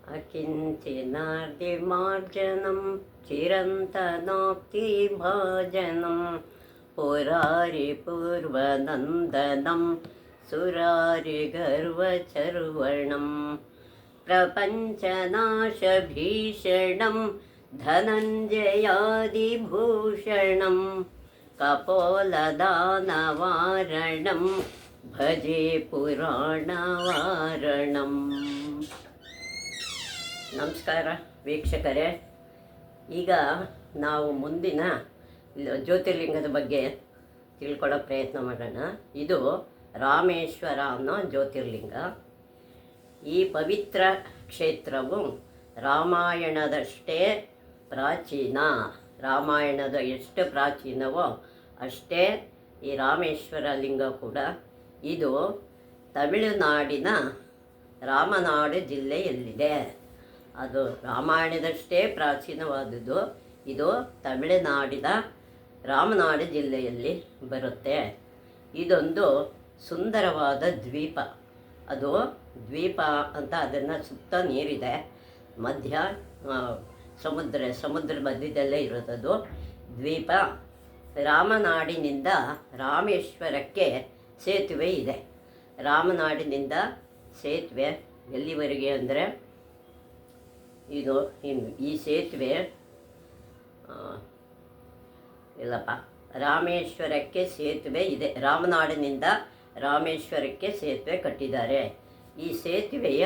अकिञ्चिनार्तिमार्जनं चिरन्तनाप्ति भाजनं पुरारिपूर्वनन्दनं सुरारिगर्वचर्वणं प्रपञ्चनाशभीषणं धनञ्जयादिभूषणं कपोलदानवारणं भजे पुराणवारणम्. ನಮಸ್ಕಾರ ವೀಕ್ಷಕರೇ. ಈಗ ನಾವು ಮುಂದಿನ ಜ್ಯೋತಿರ್ಲಿಂಗದ ಬಗ್ಗೆ ತಿಳ್ಕೊಳ್ಳೋ ಪ್ರಯತ್ನ ಮಾಡೋಣ. ಇದು ರಾಮೇಶ್ವರ ಅನ್ನೋ ಜ್ಯೋತಿರ್ಲಿಂಗ. ಈ ಪವಿತ್ರ ಕ್ಷೇತ್ರವು ರಾಮಾಯಣದಷ್ಟೇ ಪ್ರಾಚೀನ. ರಾಮಾಯಣದ ಎಷ್ಟು ಪ್ರಾಚೀನವೋ ಅಷ್ಟೇ ಈ ರಾಮೇಶ್ವರ ಲಿಂಗ ಕೂಡ. ಇದು ತಮಿಳುನಾಡಿನ ರಾಮನಾಡು ಜಿಲ್ಲೆಯಲ್ಲಿದೆ. ಅದು ರಾಮಾಯಣದಷ್ಟೇ ಪ್ರಾಚೀನವಾದುದು. ಇದು ತಮಿಳುನಾಡಿನ ರಾಮನಾಡು ಜಿಲ್ಲೆಯಲ್ಲಿ ಬರುತ್ತೆ. ಇದೊಂದು ಸುಂದರವಾದ ದ್ವೀಪ. ಅದು ದ್ವೀಪ ಅಂತ ಅದನ್ನು ಸುತ್ತ ನೀರಿದೆ. ಮಧ್ಯ ಸಮುದ್ರ ಮಧ್ಯದಲ್ಲೇ ಇರೋದದು ದ್ವೀಪ. ರಾಮನಾಡಿನಿಂದ ರಾಮೇಶ್ವರಕ್ಕೆ ಸೇತುವೆ ಇದೆ. ರಾಮನಾಡಿನಿಂದ ಸೇತುವೆ ಎಲ್ಲಿವರೆಗೆ ಅಂದರೆ ಈ ಸೇತುವೆ ಇಲ್ಲಪ್ಪ, ರಾಮೇಶ್ವರಕ್ಕೆ ಸೇತುವೆ ಇದೆ. ರಾಮನಾಡಿನಿಂದ ರಾಮೇಶ್ವರಕ್ಕೆ ಸೇತುವೆ ಕಟ್ಟಿದ್ದಾರೆ. ಈ ಸೇತುವೆಯ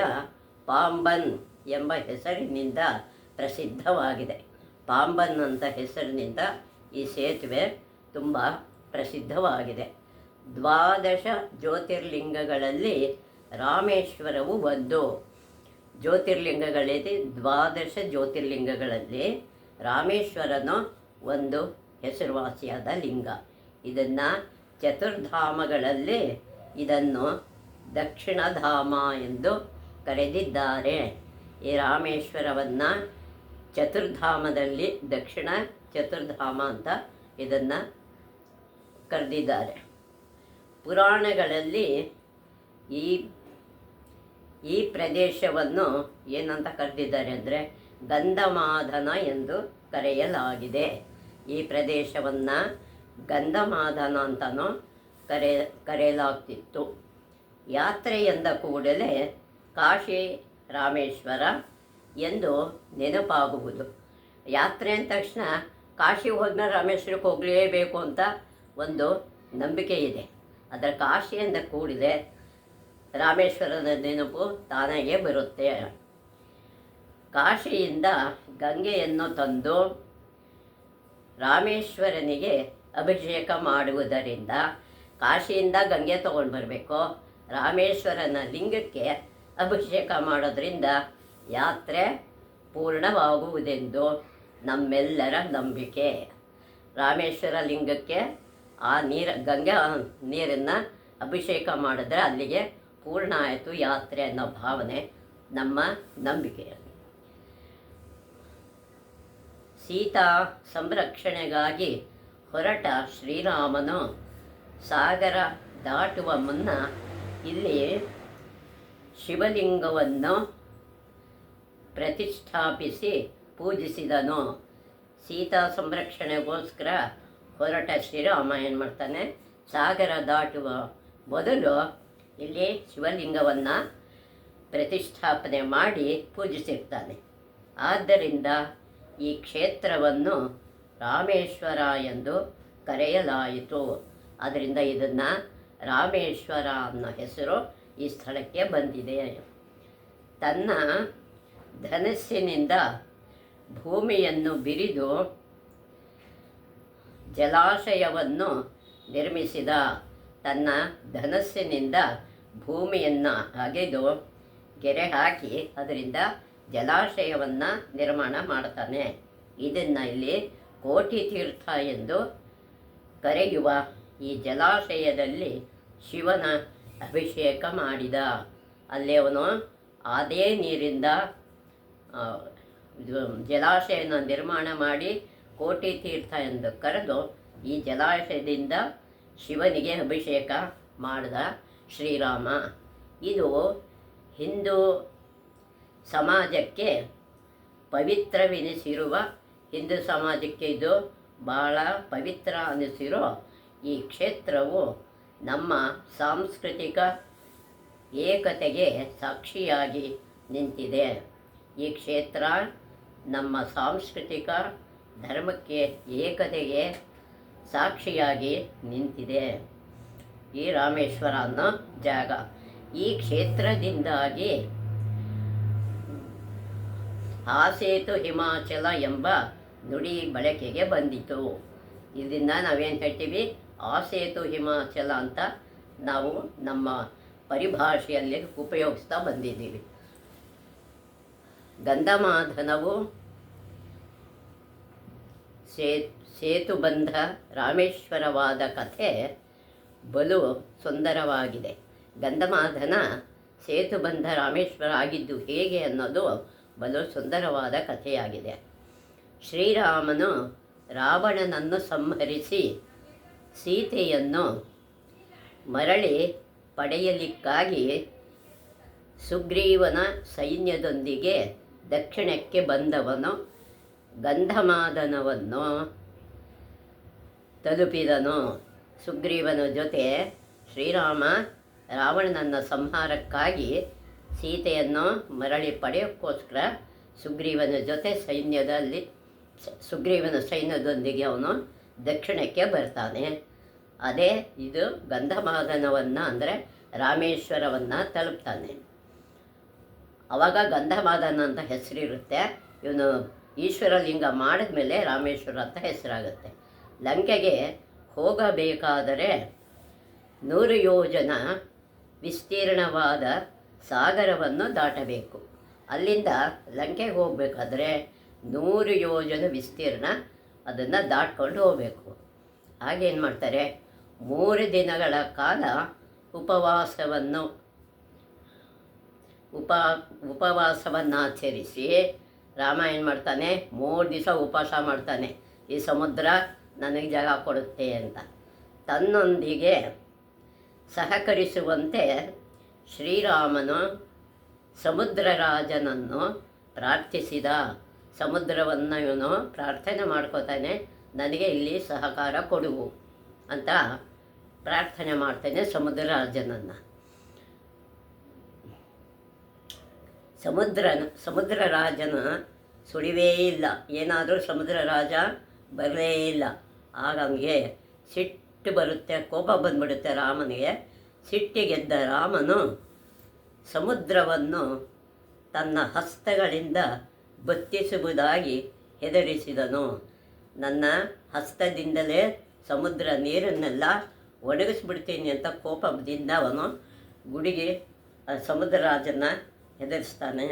ಪಾಂಬನ್ ಎಂಬ ಹೆಸರಿನಿಂದ ಪ್ರಸಿದ್ಧವಾಗಿದೆ. ಪಾಂಬನ್ ಅಂತ ಹೆಸರಿನಿಂದ ಈ ಸೇತುವೆ ತುಂಬ ಪ್ರಸಿದ್ಧವಾಗಿದೆ. 12 ಜ್ಯೋತಿರ್ಲಿಂಗಗಳಲ್ಲಿ ರಾಮೇಶ್ವರವು ಒಂದು. ಜ್ಯೋತಿರ್ಲಿಂಗಗಳಲ್ಲಿ 12 ಜ್ಯೋತಿರ್ಲಿಂಗಗಳಲ್ಲಿ ರಾಮೇಶ್ವರನು ಒಂದು ಹೆಸರುವಾಸಿಯಾದ ಲಿಂಗ. ಇದನ್ನು ಚತುರ್ಧಾಮಗಳಲ್ಲಿ ಇದನ್ನು ದಕ್ಷಿಣಧಾಮ ಎಂದು ಕರೆದಿದ್ದಾರೆ. ಈ ರಾಮೇಶ್ವರವನ್ನು ಚತುರ್ಧಾಮದಲ್ಲಿ ದಕ್ಷಿಣ ಚತುರ್ಧಾಮ ಅಂತ ಇದನ್ನು ಕರೆದಿದ್ದಾರೆ. ಪುರಾಣಗಳಲ್ಲಿ ಈ ಪ್ರದೇಶವನ್ನು ಏನಂತ ಕರೆದಿದ್ದಾರೆ ಅಂದರೆ ಗಂಧಮಾದನ ಎಂದು ಕರೆಯಲಾಗಿದೆ. ಈ ಪ್ರದೇಶವನ್ನು ಗಂಧಮಾದನ ಅಂತಲೂ ಕರೆಯಲಾಗ್ತಿತ್ತು. ಯಾತ್ರೆ ಎಂದ ಕೂಡಲೇ ಕಾಶಿ ರಾಮೇಶ್ವರ ಎಂದು ನೆನಪಾಗುವುದು. ಯಾತ್ರೆ ಅಂದ ತಕ್ಷಣ ಕಾಶಿಗೆ ಹೋದ್ಮೇಲೆ ರಾಮೇಶ್ವರಕ್ಕೆ ಹೋಗಲೇಬೇಕು ಅಂತ ಒಂದು ನಂಬಿಕೆ ಇದೆ. ಅದರ ಕಾಶಿ ಎಂದ ಕೂಡಲೇ ರಾಮೇಶ್ವರದ ನೆನಪು ತಾನಾಗೇ ಬರುತ್ತೆ. ಕಾಶಿಯಿಂದ ಗಂಗೆಯನ್ನು ತಂದು ರಾಮೇಶ್ವರನಿಗೆ ಅಭಿಷೇಕ ಮಾಡುವುದರಿಂದ ಕಾಶಿಯಿಂದ ಗಂಗೆ ತಗೊಂಡು ಬರಬೇಕು. ರಾಮೇಶ್ವರನ ಲಿಂಗಕ್ಕೆ ಅಭಿಷೇಕ ಮಾಡೋದ್ರಿಂದ ಯಾತ್ರೆ ಪೂರ್ಣವಾಗುವುದೆಂದು ನಮ್ಮೆಲ್ಲರ ನಂಬಿಕೆ. ರಾಮೇಶ್ವರ ಲಿಂಗಕ್ಕೆ ಆ ಗಂಗೆ ನೀರನ್ನು ಅಭಿಷೇಕ ಮಾಡಿದ್ರೆ ಅಲ್ಲಿಗೆ ಪೂರ್ಣ ಆಯಿತು ಯಾತ್ರೆ ಅನ್ನೋ ಭಾವನೆ ನಮ್ಮ ನಂಬಿಕೆ. ಸೀತಾ ಸಂರಕ್ಷಣೆಗಾಗಿ ಹೊರಟ ಶ್ರೀರಾಮನು ಸಾಗರ ದಾಟುವ ಮುನ್ನ ಇಲ್ಲಿ ಶಿವಲಿಂಗವನ್ನು ಪ್ರತಿಷ್ಠಾಪಿಸಿ ಪೂಜಿಸಿದನು. ಸೀತಾ ಸಂರಕ್ಷಣೆಗೋಸ್ಕರ ಹೊರಟ ಶ್ರೀರಾಮ ಏನು ಮಾಡ್ತಾನೆ, ಸಾಗರ ದಾಟುವ ಮೊದಲು ಇಲ್ಲಿ ಶಿವಲಿಂಗವನ್ನು ಪ್ರತಿಷ್ಠಾಪನೆ ಮಾಡಿ ಪೂಜಿಸಿರ್ತಾನೆ. ಆದ್ದರಿಂದ ಈ ಕ್ಷೇತ್ರವನ್ನು ರಾಮೇಶ್ವರ ಎಂದು ಕರೆಯಲಾಯಿತು. ಆದ್ದರಿಂದ ಇದನ್ನು ರಾಮೇಶ್ವರ ಅನ್ನೋ ಹೆಸರು ಈ ಸ್ಥಳಕ್ಕೆ ಬಂದಿದೆ. ತನ್ನ ಧನಸ್ಸಿನಿಂದ ಭೂಮಿಯನ್ನು ಬಿರಿದು ಜಲಾಶಯವನ್ನು ನಿರ್ಮಿಸಿದ. ತನ್ನ ಧನಸ್ಸಿನಿಂದ ಭೂಮಿಯನ್ನು ಅಗೆದು ಗೆರೆ ಹಾಕಿ ಅದರಿಂದ ಜಲಾಶಯವನ್ನು ನಿರ್ಮಾಣ ಮಾಡ್ತಾನೆ. ಇದನ್ನು ಇಲ್ಲಿ ಕೋಟಿ ತೀರ್ಥ ಎಂದು ಕರೆಯುವ ಈ ಜಲಾಶಯದಲ್ಲಿ ಶಿವನ ಅಭಿಷೇಕ ಮಾಡಿದ. ಅಲ್ಲಿ ಅವನು ಅದೇ ನೀರಿಂದ ಜಲಾಶಯನ ನಿರ್ಮಾಣ ಮಾಡಿ ಕೋಟಿ ತೀರ್ಥ ಎಂದು ಕರೆದು ಈ ಜಲಾಶಯದಿಂದ ಶಿವನಿಗೆ ಅಭಿಷೇಕ ಮಾಡಿದ ಶ್ರೀರಾಮ. ಇದು ಹಿಂದೂ ಸಮಾಜಕ್ಕೆ ಪವಿತ್ರವೆನಿಸಿರುವ, ಹಿಂದೂ ಸಮಾಜಕ್ಕೆ ಇದು ಬಹಳ ಪವಿತ್ರ ಅನಿಸಿರೋ ಈ ಕ್ಷೇತ್ರವು ನಮ್ಮ ಸಾಂಸ್ಕೃತಿಕ ಏಕತೆಗೆ ಸಾಕ್ಷಿಯಾಗಿ ನಿಂತಿದೆ. ಈ ಕ್ಷೇತ್ರ ನಮ್ಮ ಸಾಂಸ್ಕೃತಿಕ ಧರ್ಮಕ್ಕೆ ಏಕತೆಗೆ ಸಾಕ್ಷಿಯಾಗಿ ನಿಂತಿದೆ. ಈ ರಾಮೇಶ್ವರ ಅನ್ನೋ ಜಾಗ, ಈ ಕ್ಷೇತ್ರದಿಂದಾಗಿ ಆಸೇತು ಹಿಮಾಚಲ ಎಂಬ ನುಡಿ ಬಳಕೆಗೆ ಬಂದಿತು. ಇದರಿಂದ ನಾವೇನು ಹೇಳ್ತೀವಿ, ಆಸೇತು ಹಿಮಾಚಲ ಅಂತ ನಾವು ನಮ್ಮ ಪರಿಭಾಷೆಯಲ್ಲಿ ಉಪಯೋಗಿಸ್ತಾ ಬಂದಿದ್ದೀವಿ. ಗಂಧಮಾದನವು ಸೇತುಬಂಧ ರಾಮೇಶ್ವರವಾದ ಕಥೆ ಬಲು ಸುಂದರವಾಗಿದೆ. ಗಂಧಮಾದನ ಸೇತುಬಂಧ ರಾಮೇಶ್ವರ ಆಗಿದ್ದು ಹೇಗೆ ಅನ್ನೋದು ಬಲು ಸುಂದರವಾದ ಕಥೆಯಾಗಿದೆ. ಶ್ರೀರಾಮನು ರಾವಣನನ್ನು ಸಂಹರಿಸಿ ಸೀತೆಯನ್ನು ಮರಳಿ ಪಡೆಯಲಿಕ್ಕಾಗಿ ಸುಗ್ರೀವನ ಸೈನ್ಯದೊಂದಿಗೆ ದಕ್ಷಿಣಕ್ಕೆ ಬಂದವನು ಗಂಧಮಾದನವನ್ನು ತಲುಪಿದನು. ಸುಗ್ರೀವನ ಜೊತೆ ಶ್ರೀರಾಮ ರಾವಣನನ್ನು ಸಂಹಾರಕ್ಕಾಗಿ ಸೀತೆಯನ್ನು ಮರಳಿ ಪಡೆಯೋಕ್ಕೋಸ್ಕರ ಸುಗ್ರೀವನ ಸೈನ್ಯದೊಂದಿಗೆ ಅವನು ದಕ್ಷಿಣಕ್ಕೆ ಬರ್ತಾನೆ. ಅದೇ ಇದು ಗಂಧಮಾದನವನ್ನು ಅಂದರೆ ರಾಮೇಶ್ವರವನ್ನು ತಲುಪ್ತಾನೆ. ಆವಾಗ ಗಂಧಮಾದನ ಅಂತ ಹೆಸರಿರುತ್ತೆ. ಇವನು ಈಶ್ವರಲಿಂಗ ಮಾಡಿದ್ಮೇಲೆ ರಾಮೇಶ್ವರ ಅಂತ ಹೆಸರಾಗುತ್ತೆ. ಲಂಕೆಗೆ ಹೋಗಬೇಕಾದರೆ 100 ಯೋಜನ ವಿಸ್ತೀರ್ಣವಾದ ಸಾಗರವನ್ನು ದಾಟಬೇಕು. ಅಲ್ಲಿಂದ ಲಂಕೆಗೆ ಹೋಗಬೇಕಾದ್ರೆ 100 ಯೋಜನ ವಿಸ್ತೀರ್ಣ ಅದನ್ನು ದಾಟ್ಕೊಂಡು ಹೋಗಬೇಕು. ಹಾಗೇನು ಮಾಡ್ತಾರೆ, 3 ದಿನಗಳ ಕಾಲ ಉಪವಾಸವನ್ನು ಆಚರಿಸಿ ರಾಮ ಏನು ಮಾಡ್ತಾನೆ, 3 ದಿವಸ ಉಪವಾಸ ಮಾಡ್ತಾನೆ. ಈ ಸಮುದ್ರ ನನಗೆ ಜಾಗ ಕೊಡುತ್ತೆ ಅಂತ. ತನ್ನೊಂದಿಗೆ ಸಹಕರಿಸುವಂತೆ ಶ್ರೀರಾಮನು ಸಮುದ್ರರಾಜನನ್ನು ಪ್ರಾರ್ಥಿಸಿದ. ಸಮುದ್ರವನ್ನು ಇವನು ಪ್ರಾರ್ಥನೆ ಮಾಡ್ಕೋತಾನೆ, ನನಗೆ ಇಲ್ಲಿ ಸಹಕಾರ ಕೊಡುವು ಅಂತ ಪ್ರಾರ್ಥನೆ ಮಾಡ್ತಾನೆ ಸಮುದ್ರರಾಜನನ್ನು. ಸಮುದ್ರರಾಜನ ಸುಳಿವೇ ಇಲ್ಲ. ಏನಾದರೂ ಸಮುದ್ರರಾಜ ಬರಲೇ ಇಲ್ಲ. ಆಗ ಅವನಿಗೆ ಸಿಟ್ಟು ಬರುತ್ತೆ, ಕೋಪ ಬಂದ್ಬಿಡುತ್ತೆ ರಾಮನಿಗೆ. ಸಿಟ್ಟಿಗೆದ್ದ ರಾಮನು ಸಮುದ್ರವನ್ನು ತನ್ನ ಹಸ್ತಗಳಿಂದ ಬತ್ತಿಸುವುದಾಗಿ ಹೆದರಿಸಿದನು. ನನ್ನ ಹಸ್ತದಿಂದಲೇ ಸಮುದ್ರ ನೀರನ್ನೆಲ್ಲ ಒಣಗಿಸ್ಬಿಡ್ತೀನಿ ಅಂತ ಕೋಪದಿಂದ ಅವನು ಸಮುದ್ರರಾಜನ ಹೆದರಿಸ್ತಾನೆ.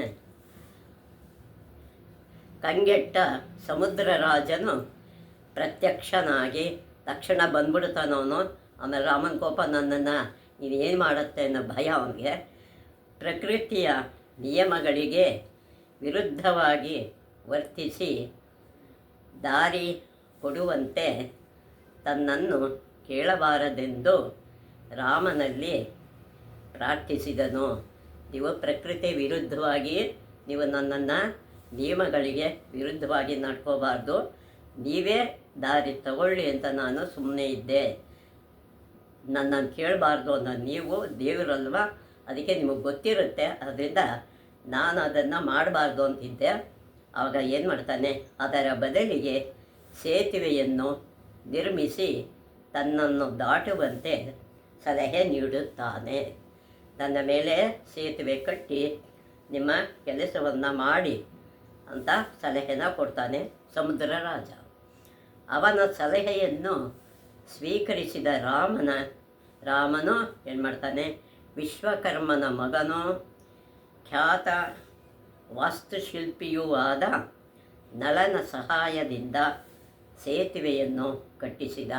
ಕಂಗೆಟ್ಟ ಸಮುದ್ರರಾಜನು ಪ್ರತ್ಯಕ್ಷನಾಗಿ ತಕ್ಷಣ ಬಂದ್ಬಿಡ್ತಾನವನು. ಆಮೇಲೆ ರಾಮನ ಕೋಪ ನನ್ನನ್ನು ನೀವೇನು ಮಾಡುತ್ತೆ ಅನ್ನೋ ಭಯ ಅವನಿಗೆ. ಪ್ರಕೃತಿಯ ನಿಯಮಗಳಿಗೆ ವಿರುದ್ಧವಾಗಿ ವರ್ತಿಸಿ ದಾರಿ ಕೊಡುವಂತೆ ತನ್ನನ್ನು ಕೇಳಬಾರದೆಂದು ರಾಮನಲ್ಲಿ ಪ್ರಾರ್ಥಿಸಿದನು. ನೀವು ಪ್ರಕೃತಿ ವಿರುದ್ಧವಾಗಿ ನೀವು ನನ್ನನ್ನು ನಿಯಮಗಳಿಗೆ ವಿರುದ್ಧವಾಗಿ ನಡ್ಕೋಬಾರ್ದು, ನೀವೇ ದಾರಿ ತಗೊಳ್ಳಿ ಅಂತ ನಾನು ಸುಮ್ಮನೆ ಇದ್ದೆ. ನನ್ನನ್ನು ಕೇಳಬಾರ್ದು ಅನ್ನೋ ನೀವು ದೇವರಲ್ವ, ಅದಕ್ಕೆ ನಿಮಗೆ ಗೊತ್ತಿರುತ್ತೆ. ಅದರಿಂದ ನಾನು ಅದನ್ನು ಮಾಡಬಾರ್ದು ಅಂತಿದ್ದೆ. ಆವಾಗ ಏನು ಮಾಡ್ತಾನೆ, ಅದರ ಬದಲಿಗೆ ಸೇತುವೆಯನ್ನು ನಿರ್ಮಿಸಿ ತನ್ನನ್ನು ದಾಟುವಂತೆ ಸಲಹೆ ನೀಡುತ್ತಾನೆ. ತನ್ನ ಮೇಲೆ ಸೇತುವೆ ಕಟ್ಟಿ ನಿಮ್ಮ ಕೆಲಸವನ್ನು ಮಾಡಿ ಅಂತ ಸಲಹೆನ ಕೊಡ್ತಾನೆ ಸಮುದ್ರರಾಜ. ಅವನ ಸಲಹೆಯನ್ನು ಸ್ವೀಕರಿಸಿದ ರಾಮನು ಏನು ಮಾಡ್ತಾನೆ, ವಿಶ್ವಕರ್ಮನ ಮಗನೂ ಖ್ಯಾತ ವಾಸ್ತುಶಿಲ್ಪಿಯೂ ಆದ ನಳನ ಸಹಾಯದಿಂದ ಸೇತುವೆಯನ್ನು ಕಟ್ಟಿಸಿದ.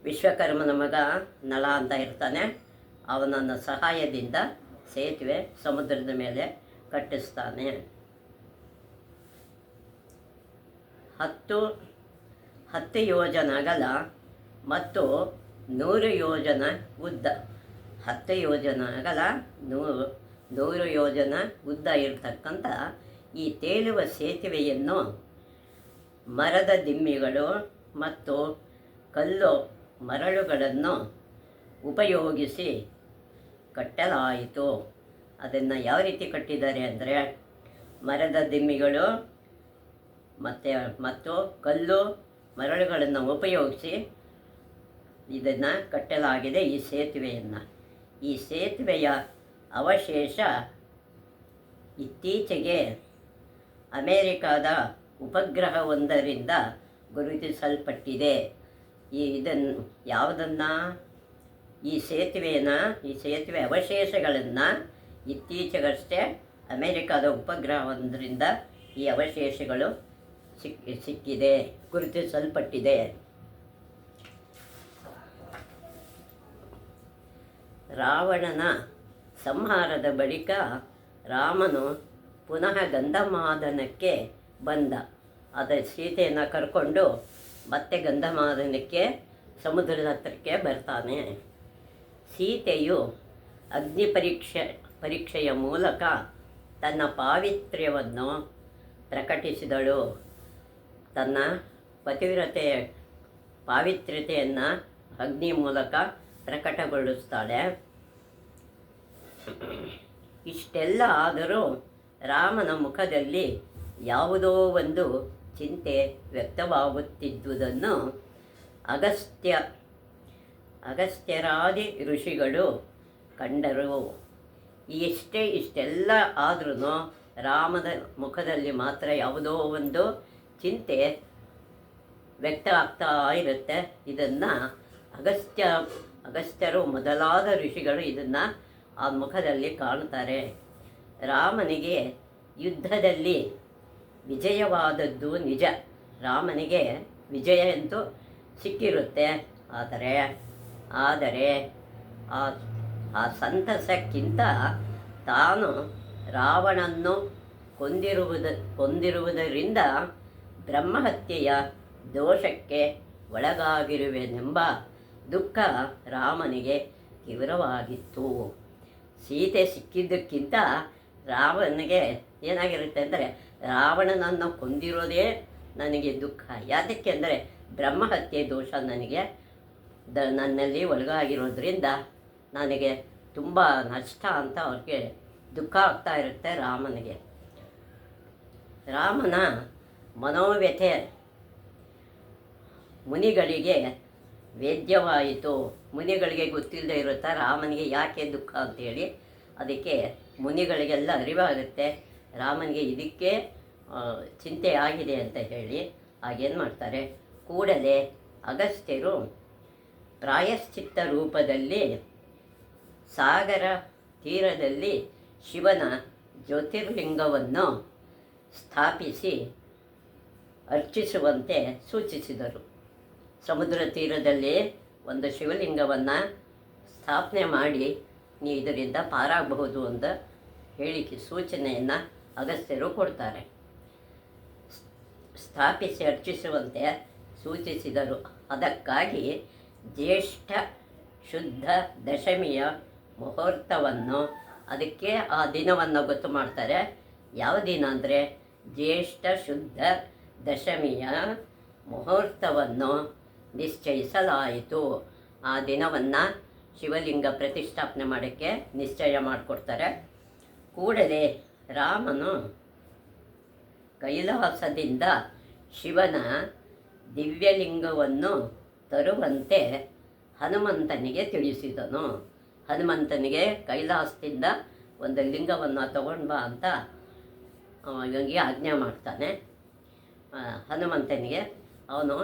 ವಿಶ್ವಕರ್ಮನ ಮಗ ನಳ ಅಂತ ಇರ್ತಾನೆ, ಅವನನ್ನು ಸಹಾಯದಿಂದ ಸೇತುವೆ ಸಮುದ್ರದ ಮೇಲೆ ಕಟ್ಟಿಸ್ತಾನೆ. 10 ಯೋಜನ ಅಗಲ ಮತ್ತು 100 ಯೋಜನ ಉದ್ದ. 10 ಯೋಜನ ಅಗಲ 100 ಯೋಜನ ಉದ್ದ ಇರತಕ್ಕಂಥ ಈ ತೇಲುವ ಸೇತುವೆಯನ್ನು ಮರದ ದಿಮ್ಮಿಗಳು ಮತ್ತು ಕಲ್ಲು ಮರಳುಗಳನ್ನು ಉಪಯೋಗಿಸಿ ಕಟ್ಟಲಾಯಿತು. ಅದನ್ನು ಯಾವ ರೀತಿ ಕಟ್ಟಿದ್ದಾರೆ ಅಂದರೆ ಮರದ ದಿಮ್ಮಿಗಳು ಮತ್ತು ಕಲ್ಲು ಮರಳುಗಳನ್ನು ಉಪಯೋಗಿಸಿ ಇದನ್ನು ಕಟ್ಟಲಾಗಿದೆ ಈ ಸೇತುವೆಯನ್ನು. ಈ ಸೇತುವೆಯ ಅವಶೇಷ ಇತ್ತೀಚೆಗೆ ಅಮೇರಿಕಾದ ಉಪಗ್ರಹವೊಂದರಿಂದ ಗುರುತಿಸಲ್ಪಟ್ಟಿದೆ. ಈ ಸೇತುವೆ ಅವಶೇಷಗಳನ್ನು ಇತ್ತೀಚೆಗಷ್ಟೇ ಅಮೇರಿಕಾದ ಉಪಗ್ರಹವೊಂದರಿಂದ ಈ ಅವಶೇಷಗಳು ಸಿಕ್ಕಿದೆ, ಗುರುತಿಸಲ್ಪಟ್ಟಿದೆ. ರಾವಣನ ಸಂಹಾರದ ಬಳಿಕ ರಾಮನು ಪುನಃ ಗಂಧಮಾದನಕ್ಕೆ ಬಂದ. ಸೀತೆಯನ್ನು ಕರ್ಕೊಂಡು ಮತ್ತೆ ಗಂಧಮಾದನಕ್ಕೆ ಸಮುದ್ರದ ಹತ್ತಿರಕ್ಕೆ ಬರ್ತಾನೆ. ಸೀತೆಯು ಅಗ್ನಿ ಪರೀಕ್ಷೆಯ ಮೂಲಕ ತನ್ನ ಪಾವಿತ್ರ್ಯವನ್ನು ಪ್ರಕಟಿಸಿದಳು. ತನ್ನ ಪತಿವ್ರತೆಯ ಪಾವಿತ್ರ್ಯತೆಯನ್ನು ಅಗ್ನಿ ಮೂಲಕ ಪ್ರಕಟಗೊಳಿಸ್ತಾಳೆ. ಇಷ್ಟೆಲ್ಲ ಆದರೂ ರಾಮನ ಮುಖದಲ್ಲಿ ಯಾವುದೋ ಒಂದು ಚಿಂತೆ ವ್ಯಕ್ತವಾಗುತ್ತಿದ್ದುದನ್ನು ಅಗಸ್ತ್ಯರಾದಿ ಋಷಿಗಳು ಕಂಡರು. ಇಷ್ಟೆಲ್ಲ ಆದ್ರೂ ರಾಮನ ಮುಖದಲ್ಲಿ ಮಾತ್ರ ಯಾವುದೋ ಒಂದು ಚಿಂತೆ ವ್ಯಕ್ತ ಆಗ್ತಾ ಇರುತ್ತೆ. ಇದನ್ನು ಅಗಸ್ತ್ಯರು ಮೊದಲಾದ ಋಷಿಗಳು ಇದನ್ನು ಆ ಮುಖದಲ್ಲಿ ಕಾಣ್ತಾರೆ. ರಾಮನಿಗೆ ಯುದ್ಧದಲ್ಲಿ ವಿಜಯವಾದದ್ದು ನಿಜ. ರಾಮನಿಗೆ ವಿಜಯ ಅಂತೂ ಸಿಕ್ಕಿರುತ್ತೆ. ಆದರೆ ಆ ಸಂತಸಕ್ಕಿಂತ ತಾನು ರಾವಣನ್ನು ಕೊಂದಿರುವುದರಿಂದ ಬ್ರಹ್ಮಹತ್ಯೆಯ ದೋಷಕ್ಕೆ ಒಳಗಾಗಿರುವೆನೆಂಬ ದುಃಖ ರಾಮನಿಗೆ ತೀವ್ರವಾಗಿತ್ತು. ಸೀತೆ ಸಿಕ್ಕಿದ್ದಕ್ಕಿಂತ ರಾವಣನಿಗೆ ಏನಾಗಿರುತ್ತೆ ಅಂದರೆ ರಾವಣನನ್ನು ಕೊಂದಿರೋದೇ ನನಗೆ ದುಃಖ. ಯಾತಕ್ಕೆ ಅಂದರೆ ಬ್ರಹ್ಮಹತ್ಯೆ ದೋಷ ನನ್ನಲ್ಲಿ ಒಳಗಾಗಿರೋದ್ರಿಂದ ನನಗೆ ತುಂಬ ನಷ್ಟ ಅಂತ ಅವ್ರಿಗೆ ದುಃಖ ಆಗ್ತಾ ಇರುತ್ತೆ ರಾಮನಿಗೆ. ರಾಮನ ಮನೋವ್ಯಥೆ ಮುನಿಗಳಿಗೆ ವೇದ್ಯವಾಯಿತು. ಮುನಿಗಳಿಗೆ ಗೊತ್ತಿಲ್ಲದೆ ಇರುತ್ತಾ ರಾಮನಿಗೆ ಯಾಕೆ ದುಃಖ ಅಂತೇಳಿ. ಅದಕ್ಕೆ ಮುನಿಗಳಿಗೆಲ್ಲ ಅರಿವಾಗುತ್ತೆ ರಾಮನಿಗೆ ಇದಕ್ಕೆ ಚಿಂತೆ ಆಗಿದೆ ಅಂತ ಹೇಳಿ. ಹಾಗೇನು ಮಾಡ್ತಾರೆ, ಕೂಡಲೇ ಅಗಸ್ತ್ಯರು ಪ್ರಾಯಶ್ಚಿತ್ತ ರೂಪದಲ್ಲಿ ಸಾಗರ ತೀರದಲ್ಲಿ ಶಿವನ ಜ್ಯೋತಿರ್ಲಿಂಗವನ್ನು ಸ್ಥಾಪಿಸಿ ಅರ್ಚಿಸುವಂತೆ ಸೂಚಿಸಿದರು. ಸಮುದ್ರ ತೀರದಲ್ಲಿ ಒಂದು ಶಿವಲಿಂಗವನ್ನು ಸ್ಥಾಪನೆ ಮಾಡಿ ಇದರಿಂದ ಪಾರಾಗಬಹುದು ಅಂತ ಸೂಚನೆಯನ್ನು ಅಗಸ್ತ್ಯರು ಕೊಡ್ತಾರೆ. ಸ್ಥಾಪಿಸಿ ಅರ್ಚಿಸುವಂತೆ ಸೂಚಿಸಿದರು. ಅದಕ್ಕಾಗಿ ಜ್ಯೇಷ್ಠ ಶುದ್ಧ ದಶಮಿಯ ಮುಹೂರ್ತವನ್ನು, ಅದಕ್ಕೆ ಆ ದಿನವನ್ನು ಗೊತ್ತು ಮಾಡ್ತಾರೆ. ಯಾವ ದಿನ ಅಂದರೆ ಜ್ಯೇಷ್ಠ ಶುದ್ಧ ದಶಮಿಯ ಮುಹೂರ್ತವನ್ನು ನಿಶ್ಚಯಿಸಲಾಯಿತು. ಆ ದಿನವನ್ನು ಶಿವಲಿಂಗ ಪ್ರತಿಷ್ಠಾಪನೆ ಮಾಡೋಕ್ಕೆ ನಿಶ್ಚಯ ಮಾಡಿಕೊಡ್ತಾರೆ. ಕೂಡಲೇ ರಾಮನು ಕೈಲಾಸದಿಂದ ಶಿವನ ದಿವ್ಯಲಿಂಗವನ್ನು ತರುವಂತೆ ಹನುಮಂತನಿಗೆ ತಿಳಿಸಿದನು. ಹನುಮಂತನಿಗೆ ಕೈಲಾಸದಿಂದ ಒಂದು ಲಿಂಗವನ್ನು ತಗೊಂಡು ಬಾ ಅಂತ ಇವನಿಗೆ ಆಜ್ಞೆ ಮಾಡ್ತಾನೆ. ಹನುಮಂತನಿಗೆ ಅವನು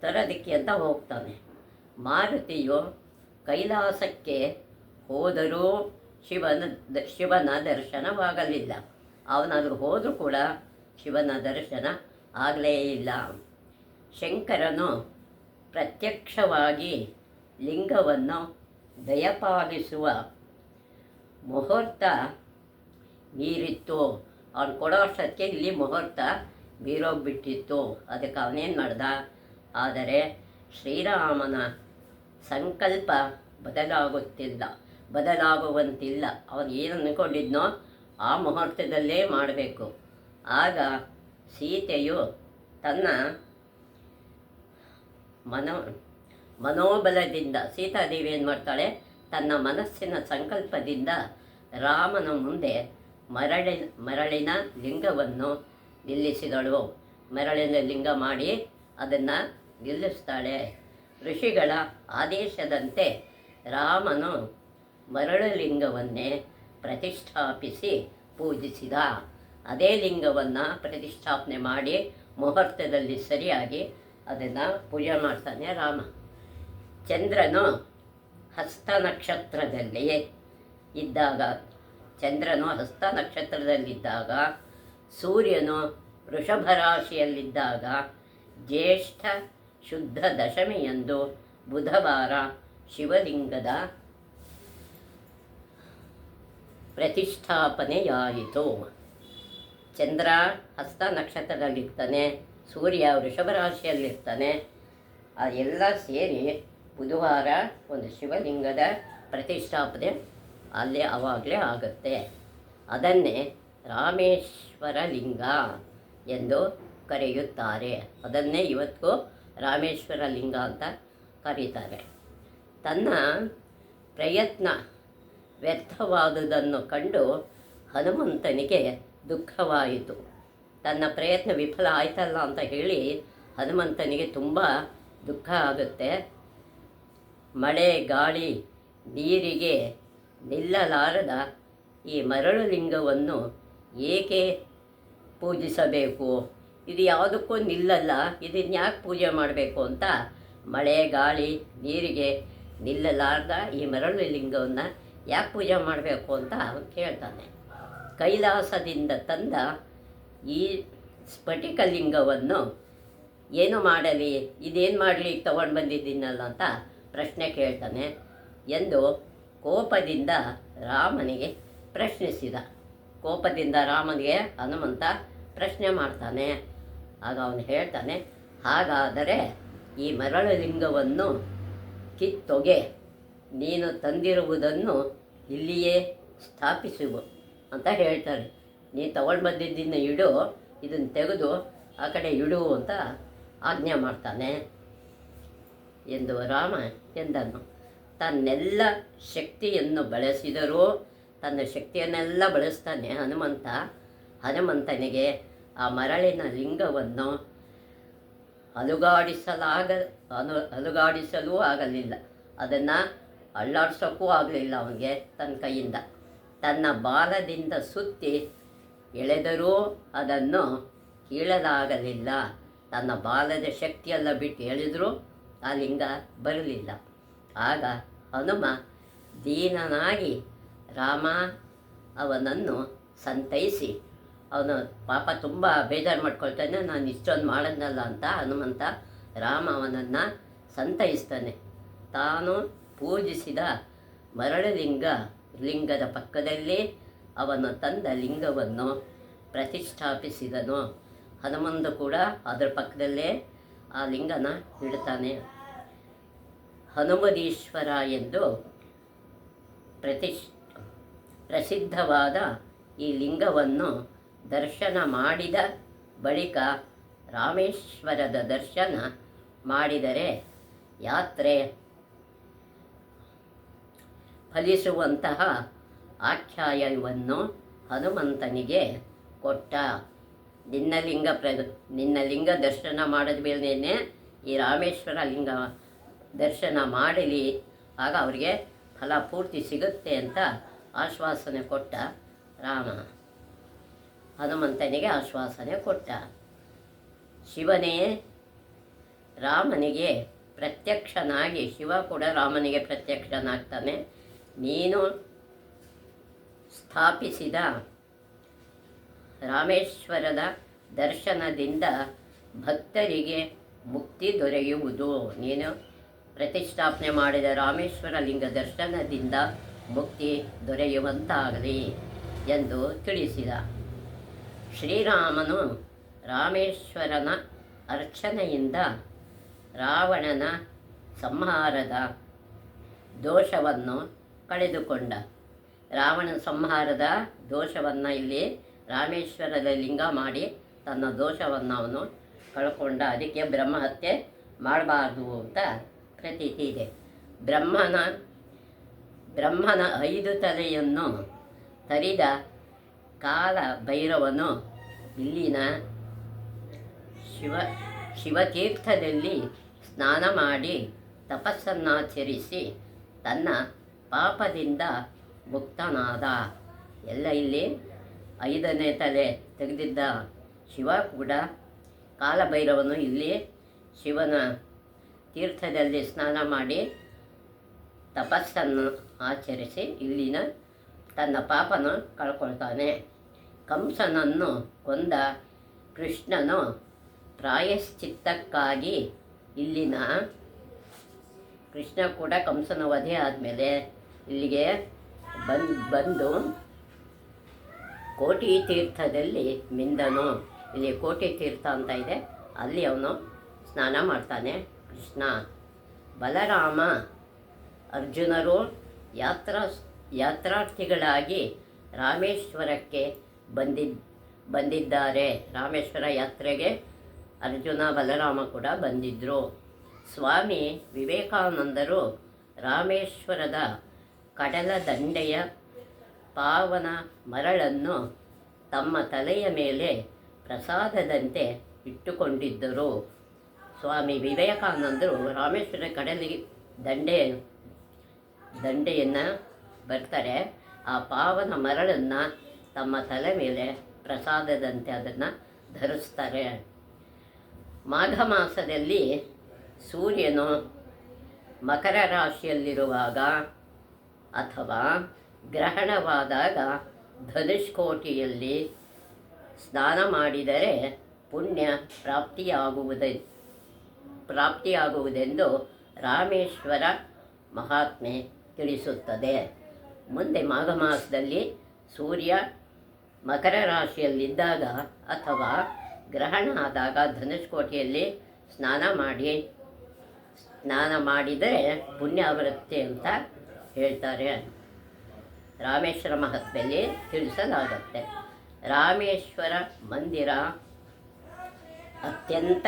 ತರೋದಕ್ಕೆ ಅಂತ ಹೋಗ್ತಾನೆ. ಮಾರುತಿಯು ಕೈಲಾಸಕ್ಕೆ ಹೋದರೂ ಶಿವನ ದರ್ಶನವಾಗಲಿಲ್ಲ. ಅವನಾದರೂ ಹೋದರೂ ಕೂಡ ಶಿವನ ದರ್ಶನ ಆಗಲೇ ಇಲ್ಲ. ಶಂಕರನು ಪ್ರತ್ಯಕ್ಷವಾಗಿ ಲಿಂಗವನ್ನು ದಯಪಾಲಿಸುವ ಮುಹೂರ್ತ ಮೀರಿತ್ತು. ಅವನು ಕೊಡೋ ಅಷ್ಟಕ್ಕೆ ಇಲ್ಲಿ ಮುಹೂರ್ತ ಮೀರೋಗ್ಬಿಟ್ಟಿತ್ತು. ಅದಕ್ಕೆ ಅವನೇನು ಮಾಡ್ದ, ಆದರೆ ಶ್ರೀರಾಮನ ಸಂಕಲ್ಪ ಬದಲಾಗುತ್ತಿಲ್ಲ. ಬದಲಾಗುವಂತಿಲ್ಲ. ಅವನು ಏನು ಅಂದ್ಕೊಂಡಿದ್ನೋ ಆ ಮುಹೂರ್ತದಲ್ಲೇ ಮಾಡಬೇಕು. ಆಗ ಸೀತೆಯು ತನ್ನ ಮನೋಬಲದಿಂದ, ಸೀತಾದೇವಿ ಏನು ಮಾಡ್ತಾಳೆ, ತನ್ನ ಮನಸ್ಸಿನ ಸಂಕಲ್ಪದಿಂದ ರಾಮನ ಮುಂದೆ ಮರಳಿನ ಲಿಂಗವನ್ನು ನಿಲ್ಲಿಸಿದಳು. ಮರಳಿನ ಲಿಂಗ ಮಾಡಿ ಅದನ್ನು ನಿಲ್ಲಿಸ್ತಾಳೆ. ಋಷಿಗಳ ಆದೇಶದಂತೆ ರಾಮನು ಮರಳು ಲಿಂಗವನ್ನೇ ಪ್ರತಿಷ್ಠಾಪಿಸಿ ಪೂಜಿಸಿದ. ಅದೇ ಲಿಂಗವನ್ನು ಪ್ರತಿಷ್ಠಾಪನೆ ಮಾಡಿ ಮುಹೂರ್ತದಲ್ಲಿ ಸರಿಯಾಗಿ ಅದನ್ನು ಪೂಜೆ ಮಾಡ್ತಾನೆ ರಾಮ. ಚಂದ್ರನು ಹಸ್ತ ನಕ್ಷತ್ರದಲ್ಲಿ ಇದ್ದಾಗ, ಸೂರ್ಯನು ವೃಷಭ ರಾಶಿಯಲ್ಲಿದ್ದಾಗ, ಜ್ಯೇಷ್ಠ ಶುದ್ಧ ದಶಮಿಯಂದು ಬುಧವಾರ ಶಿವಲಿಂಗದ ಪ್ರತಿಷ್ಠಾಪನೆಯಾಯಿತು. ಚಂದ್ರ ಹಸ್ತ ನಕ್ಷತ್ರದಲ್ಲಿರ್ತಾನೆ, ಸೂರ್ಯ ವೃಷಭ ರಾಶಿಯಲ್ಲಿರ್ತಾನೆ. ಎಲ್ಲ ಸೇರಿ ಬುಧವಾರ ಒಂದು ಶಿವಲಿಂಗದ ಪ್ರತಿಷ್ಠಾಪನೆ ಆವಾಗಲೇ ಆಗುತ್ತೆ. ಅದನ್ನೇ ರಾಮೇಶ್ವರ ಲಿಂಗ ಎಂದು ಕರೆಯುತ್ತಾರೆ. ಅದನ್ನೇ ಇವತ್ತಿಗೂ ರಾಮೇಶ್ವರ ಲಿಂಗ ಅಂತ ಕರೀತಾರೆ. ತನ್ನ ಪ್ರಯತ್ನ ವ್ಯರ್ಥವಾದುದನ್ನು ಕಂಡು ಹನುಮಂತನಿಗೆ ದುಃಖವಾಯಿತು. ತನ್ನ ಪ್ರಯತ್ನ ವಿಫಲ ಆಯ್ತಲ್ಲ ಅಂತ ಹೇಳಿ ಹನುಮಂತನಿಗೆ ತುಂಬ ದುಃಖ ಆಗುತ್ತೆ. ಮಳೆ, ಗಾಳಿ, ನೀರಿಗೆ ನಿಲ್ಲಲಾರದ ಈ ಮರಳು ಲಿಂಗವನ್ನು ಏಕೆ ಪೂಜಿಸಬೇಕು? ಇದು ಯಾವುದಕ್ಕೂ ನಿಲ್ಲಲ್ಲ, ಇದನ್ನು ಯಾಕೆ ಪೂಜೆ ಮಾಡಬೇಕು ಅಂತ ಮಳೆ, ಗಾಳಿ, ನೀರಿಗೆ ನಿಲ್ಲಲಾರ್ದ ಈ ಮರಳು ಲಿಂಗವನ್ನು ಯಾಕೆ ಪೂಜೆ ಮಾಡಬೇಕು ಅಂತ ಅವನು ಕೇಳ್ತಾನೆ. ಕೈಲಾಸದಿಂದ ತಂದ ಈ ಸ್ಫಟಿಕ ಲಿಂಗವನ್ನು ಏನು ಮಾಡಲಿ, ಇದೇನು ಮಾಡಲಿ ತಗೊಂಡು ಬಂದಿದ್ದೀನಲ್ಲ ಅಂತ ಪ್ರಶ್ನೆ ಕೇಳ್ತಾನೆ ಎಂದು ಕೋಪದಿಂದ ರಾಮನಿಗೆ ಪ್ರಶ್ನಿಸಿದ. ಕೋಪದಿಂದ ರಾಮನಿಗೆ ಹನುಮಂತ ಪ್ರಶ್ನೆ ಮಾಡ್ತಾನೆ. ಆಗ ಅವನು ಹೇಳ್ತಾನೆ, ಹಾಗಾದರೆ ಈ ಮರಳು ಲಿಂಗವನ್ನು ಕಿತ್ತೊಗೆ, ನೀನು ತಂದಿರುವುದನ್ನು ಇಲ್ಲಿಯೇ ಸ್ಥಾಪಿಸುವು ಅಂತ ಹೇಳ್ತಾನೆ. ನೀನು ತಗೊಂಡು ಬಂದಿದ್ದನ್ನು ಇಡು, ಇದನ್ನು ತೆಗೆದು ಆ ಕಡೆ ಇಡು ಅಂತ ಆಜ್ಞೆ ಮಾಡ್ತಾನೆ ಎಂದು ರಾಮ ಎಂದನು. ತನ್ನೆಲ್ಲ ಶಕ್ತಿಯನ್ನು ಬಳಸಿದರೂ, ತನ್ನ ಶಕ್ತಿಯನ್ನೆಲ್ಲ ಬಳಸ್ತಾನೆ ಹನುಮಂತನಿಗೆ ಆ ಮರಳಿನ ಲಿಂಗವನ್ನು ಅಲುಗಾಡಿಸಲೂ ಆಗಲಿಲ್ಲ. ಅದನ್ನು ಅಳ್ಳಾಡ್ಸೋಕ್ಕೂ ಆಗಲಿಲ್ಲ ಅವನಿಗೆ ತನ್ನ ಕೈಯಿಂದ. ತನ್ನ ಬಾಲದಿಂದ ಸುತ್ತಿ ಎಳೆದರೂ ಅದನ್ನು ಕೀಳಲಾಗಲಿಲ್ಲ. ತನ್ನ ಬಾಲದ ಶಕ್ತಿಯೆಲ್ಲ ಬಿಟ್ಟು ಎಳೆದರೂ ಆ ಲಿಂಗ ಬರಲಿಲ್ಲ. ಆಗ ಹನುಮ ದೀನನಾಗಿ ರಾಮ ಅವನನ್ನು ಸಂತೈಸಿ, ಅವನು ಪಾಪ ತುಂಬ ಬೇಜಾರು ಮಾಡ್ಕೊಳ್ತಾನೆ, ನಾನು ಇಷ್ಟೊಂದು ಮಾಡೋದ್ನಲ್ಲ ಅಂತ ಹನುಮಂತ ರಾಮ ಅವನನ್ನು ಸಂತೈಸ್ತಾನೆ. ತಾನು ಪೂಜಿಸಿದ ಮರಳು ಲಿಂಗದ ಪಕ್ಕದಲ್ಲಿ ಅವನು ತಂದ ಲಿಂಗವನ್ನು ಪ್ರತಿಷ್ಠಾಪಿಸಿದನು. ಹನುಮಂತ ಕೂಡ ಅದರ ಪಕ್ಕದಲ್ಲೇ ಆ ಲಿಂಗನ ಇಡ್ತಾನೆ. ಹನುಮದೀಶ್ವರ ಎಂದು ಪ್ರಸಿದ್ಧವಾದ ಈ ಲಿಂಗವನ್ನು ದರ್ಶನ ಮಾಡಿದ ಬಳಿಕ ರಾಮೇಶ್ವರದ ದರ್ಶನ ಮಾಡಿದರೆ ಯಾತ್ರೆ ಫಲಿಸುವಂತಹ ಆಖ್ಯಾಯವನ್ನು ಹನುಮಂತನಿಗೆ ಕೊಟ್ಟ. ನಿನ್ನ ಲಿಂಗ ದರ್ಶನ ಮಾಡಿದ ಮೇಲೇ ಈ ರಾಮೇಶ್ವರ ಲಿಂಗ ದರ್ಶನ ಮಾಡಲಿ, ಆಗ ಅವರಿಗೆ ಫಲ ಪೂರ್ತಿ ಸಿಗುತ್ತೆ ಅಂತ ಆಶ್ವಾಸನೆ ಕೊಟ್ಟ ರಾಮ. ಹನುಮಂತನಿಗೆ ಆಶ್ವಾಸನೆ ಕೊಟ್ಟ. ಶಿವನೇ ರಾಮನಿಗೆ ಪ್ರತ್ಯಕ್ಷನಾಗಿ, ಶಿವ ಕೂಡ ರಾಮನಿಗೆ ಪ್ರತ್ಯಕ್ಷನಾಗ್ತಾನೆ. ನೀನು ಸ್ಥಾಪಿಸಿದ ರಾಮೇಶ್ವರದ ದರ್ಶನದಿಂದ ಭಕ್ತರಿಗೆ ಮುಕ್ತಿ ದೊರೆಯುವುದು. ನೀನು ಪ್ರತಿಷ್ಠಾಪನೆ ಮಾಡಿದ ರಾಮೇಶ್ವರ ಲಿಂಗ ದರ್ಶನದಿಂದ ಮುಕ್ತಿ ದೊರೆಯುವಂತಾಗಲಿ ಎಂದು ತಿಳಿಸಿದ. ಶ್ರೀರಾಮನು ರಾಮೇಶ್ವರನ ಅರ್ಚನೆಯಿಂದ ರಾವಣನ ಸಂಹಾರದ ದೋಷವನ್ನು ಕಳೆದುಕೊಂಡ. ರಾವಣ ಸಂಹಾರದ ದೋಷವನ್ನು ಇಲ್ಲಿ ರಾಮೇಶ್ವರದ ಲಿಂಗ ಮಾಡಿ ತನ್ನ ದೋಷವನ್ನು ಅವನು ಕಳ್ಕೊಂಡ. ಅದಕ್ಕೆ ಬ್ರಹ್ಮಹತ್ಯೆ ಮಾಡಬಾರ್ದು ಅಂತ ಪ್ರತೀತಿ ಇದೆ. ಬ್ರಹ್ಮನ 5 ತಲೆಯನ್ನು ತರಿದ ಕಾಲ ಭೈರವನು ಇಲ್ಲಿನ ಶಿವತೀರ್ಥದಲ್ಲಿ ಸ್ನಾನ ಮಾಡಿ ತಪಸ್ಸನ್ನಾಚರಿಸಿ ತನ್ನ ಪಾಪದಿಂದ ಮುಕ್ತನಾದ. ಎಲ್ಲ ಇಲ್ಲಿ 5ನೇ ತಲೆ ತೆಗೆದಿದ್ದ ಶಿವ ಕೂಡ ಕಾಲಭೈರವನು ಇಲ್ಲಿ ಶಿವನ ತೀರ್ಥದಲ್ಲಿ ಸ್ನಾನ ಮಾಡಿ ತಪಸ್ಸನ್ನು ಆಚರಿಸಿ ಇಲ್ಲಿನ ತನ್ನ ಪಾಪನ ಕಳ್ಕೊಳ್ತಾನೆ. ಕಂಸನನ್ನು ಕೊಂದ ಕೃಷ್ಣನು ಪ್ರಾಯಶ್ಚಿತ್ತಕ್ಕಾಗಿ ಇಲ್ಲಿನ ಕೃಷ್ಣ ಕೂಡ ಕಂಸನ ವಧೆ ಆದಮೇಲೆ ಇಲ್ಲಿಗೆ ಬಂದು ಕೋಟಿ ತೀರ್ಥದಲ್ಲಿ ಮಿಂದನು. ಇಲ್ಲಿ ಕೋಟಿ ತೀರ್ಥ ಅಂತ ಇದೆ, ಅಲ್ಲಿ ಅವನು ಸ್ನಾನ ಮಾಡ್ತಾನೆ ಕೃಷ್ಣ. ಬಲರಾಮ ಅರ್ಜುನರು ಯಾತ್ರಾರ್ಥಿಗಳಾಗಿ ರಾಮೇಶ್ವರಕ್ಕೆ ಬಂದಿದ್ದಾರೆ. ರಾಮೇಶ್ವರ ಯಾತ್ರೆಗೆ ಅರ್ಜುನ ಬಲರಾಮ ಕೂಡ ಬಂದಿದ್ದರು. ಸ್ವಾಮಿ ವಿವೇಕಾನಂದರು ರಾಮೇಶ್ವರದ ಕಡಲ ದಂಡೆಯ ಪಾವನ ಮರಳನ್ನು ತಮ್ಮ ತಲೆಯ ಮೇಲೆ ಪ್ರಸಾದದಂತೆ ಇಟ್ಟುಕೊಂಡಿದ್ದರು. ಸ್ವಾಮಿ ವಿವೇಕಾನಂದರು ರಾಮೇಶ್ವರ ಕಡಲಿಗೆ ದಂಡೆಯನ್ನು ಬರ್ತಾರೆ. ಆ ಪಾವನ ಮರಳನ್ನು ತಮ್ಮ ತಲೆ ಮೇಲೆ ಪ್ರಸಾದದಂತೆ ಅದನ್ನು ಧರಿಸ್ತಾರೆ. ಮಾಘ ಮಾಸದಲ್ಲಿ ಸೂರ್ಯನು ಮಕರ ರಾಶಿಯಲ್ಲಿರುವಾಗ ಅಥವಾ ಗ್ರಹಣವಾದಾಗ ಧನುಷ್ಕೋಟಿಯಲ್ಲಿ ಸ್ನಾನ ಮಾಡಿದರೆ ಪುಣ್ಯ ಪ್ರಾಪ್ತಿಯಾಗುವುದೆಂದು ರಾಮೇಶ್ವರ ಮಹಾತ್ಮೆ ತಿಳಿಸುತ್ತದೆ. ಮುಂದೆ ಮಾಘ ಮಾಸದಲ್ಲಿ ಸೂರ್ಯ ಮಕರ ರಾಶಿಯಲ್ಲಿದ್ದಾಗ ಅಥವಾ ಗ್ರಹಣ ಆದಾಗ ಧನುಷ್ಕೋಟಿಯಲ್ಲಿ ಸ್ನಾನ ಮಾಡಿದರೆ ಪುಣ್ಯ ಬರುತ್ತೆ ಅಂತ ಹೇಳ್ತಾರೆ. ರಾಮೇಶ್ವರ ಮಹತ್ಮೆಯಲ್ಲಿ ತಿಳಿಸಲಾಗುತ್ತೆ. ರಾಮೇಶ್ವರ ಮಂದಿರ ಅತ್ಯಂತ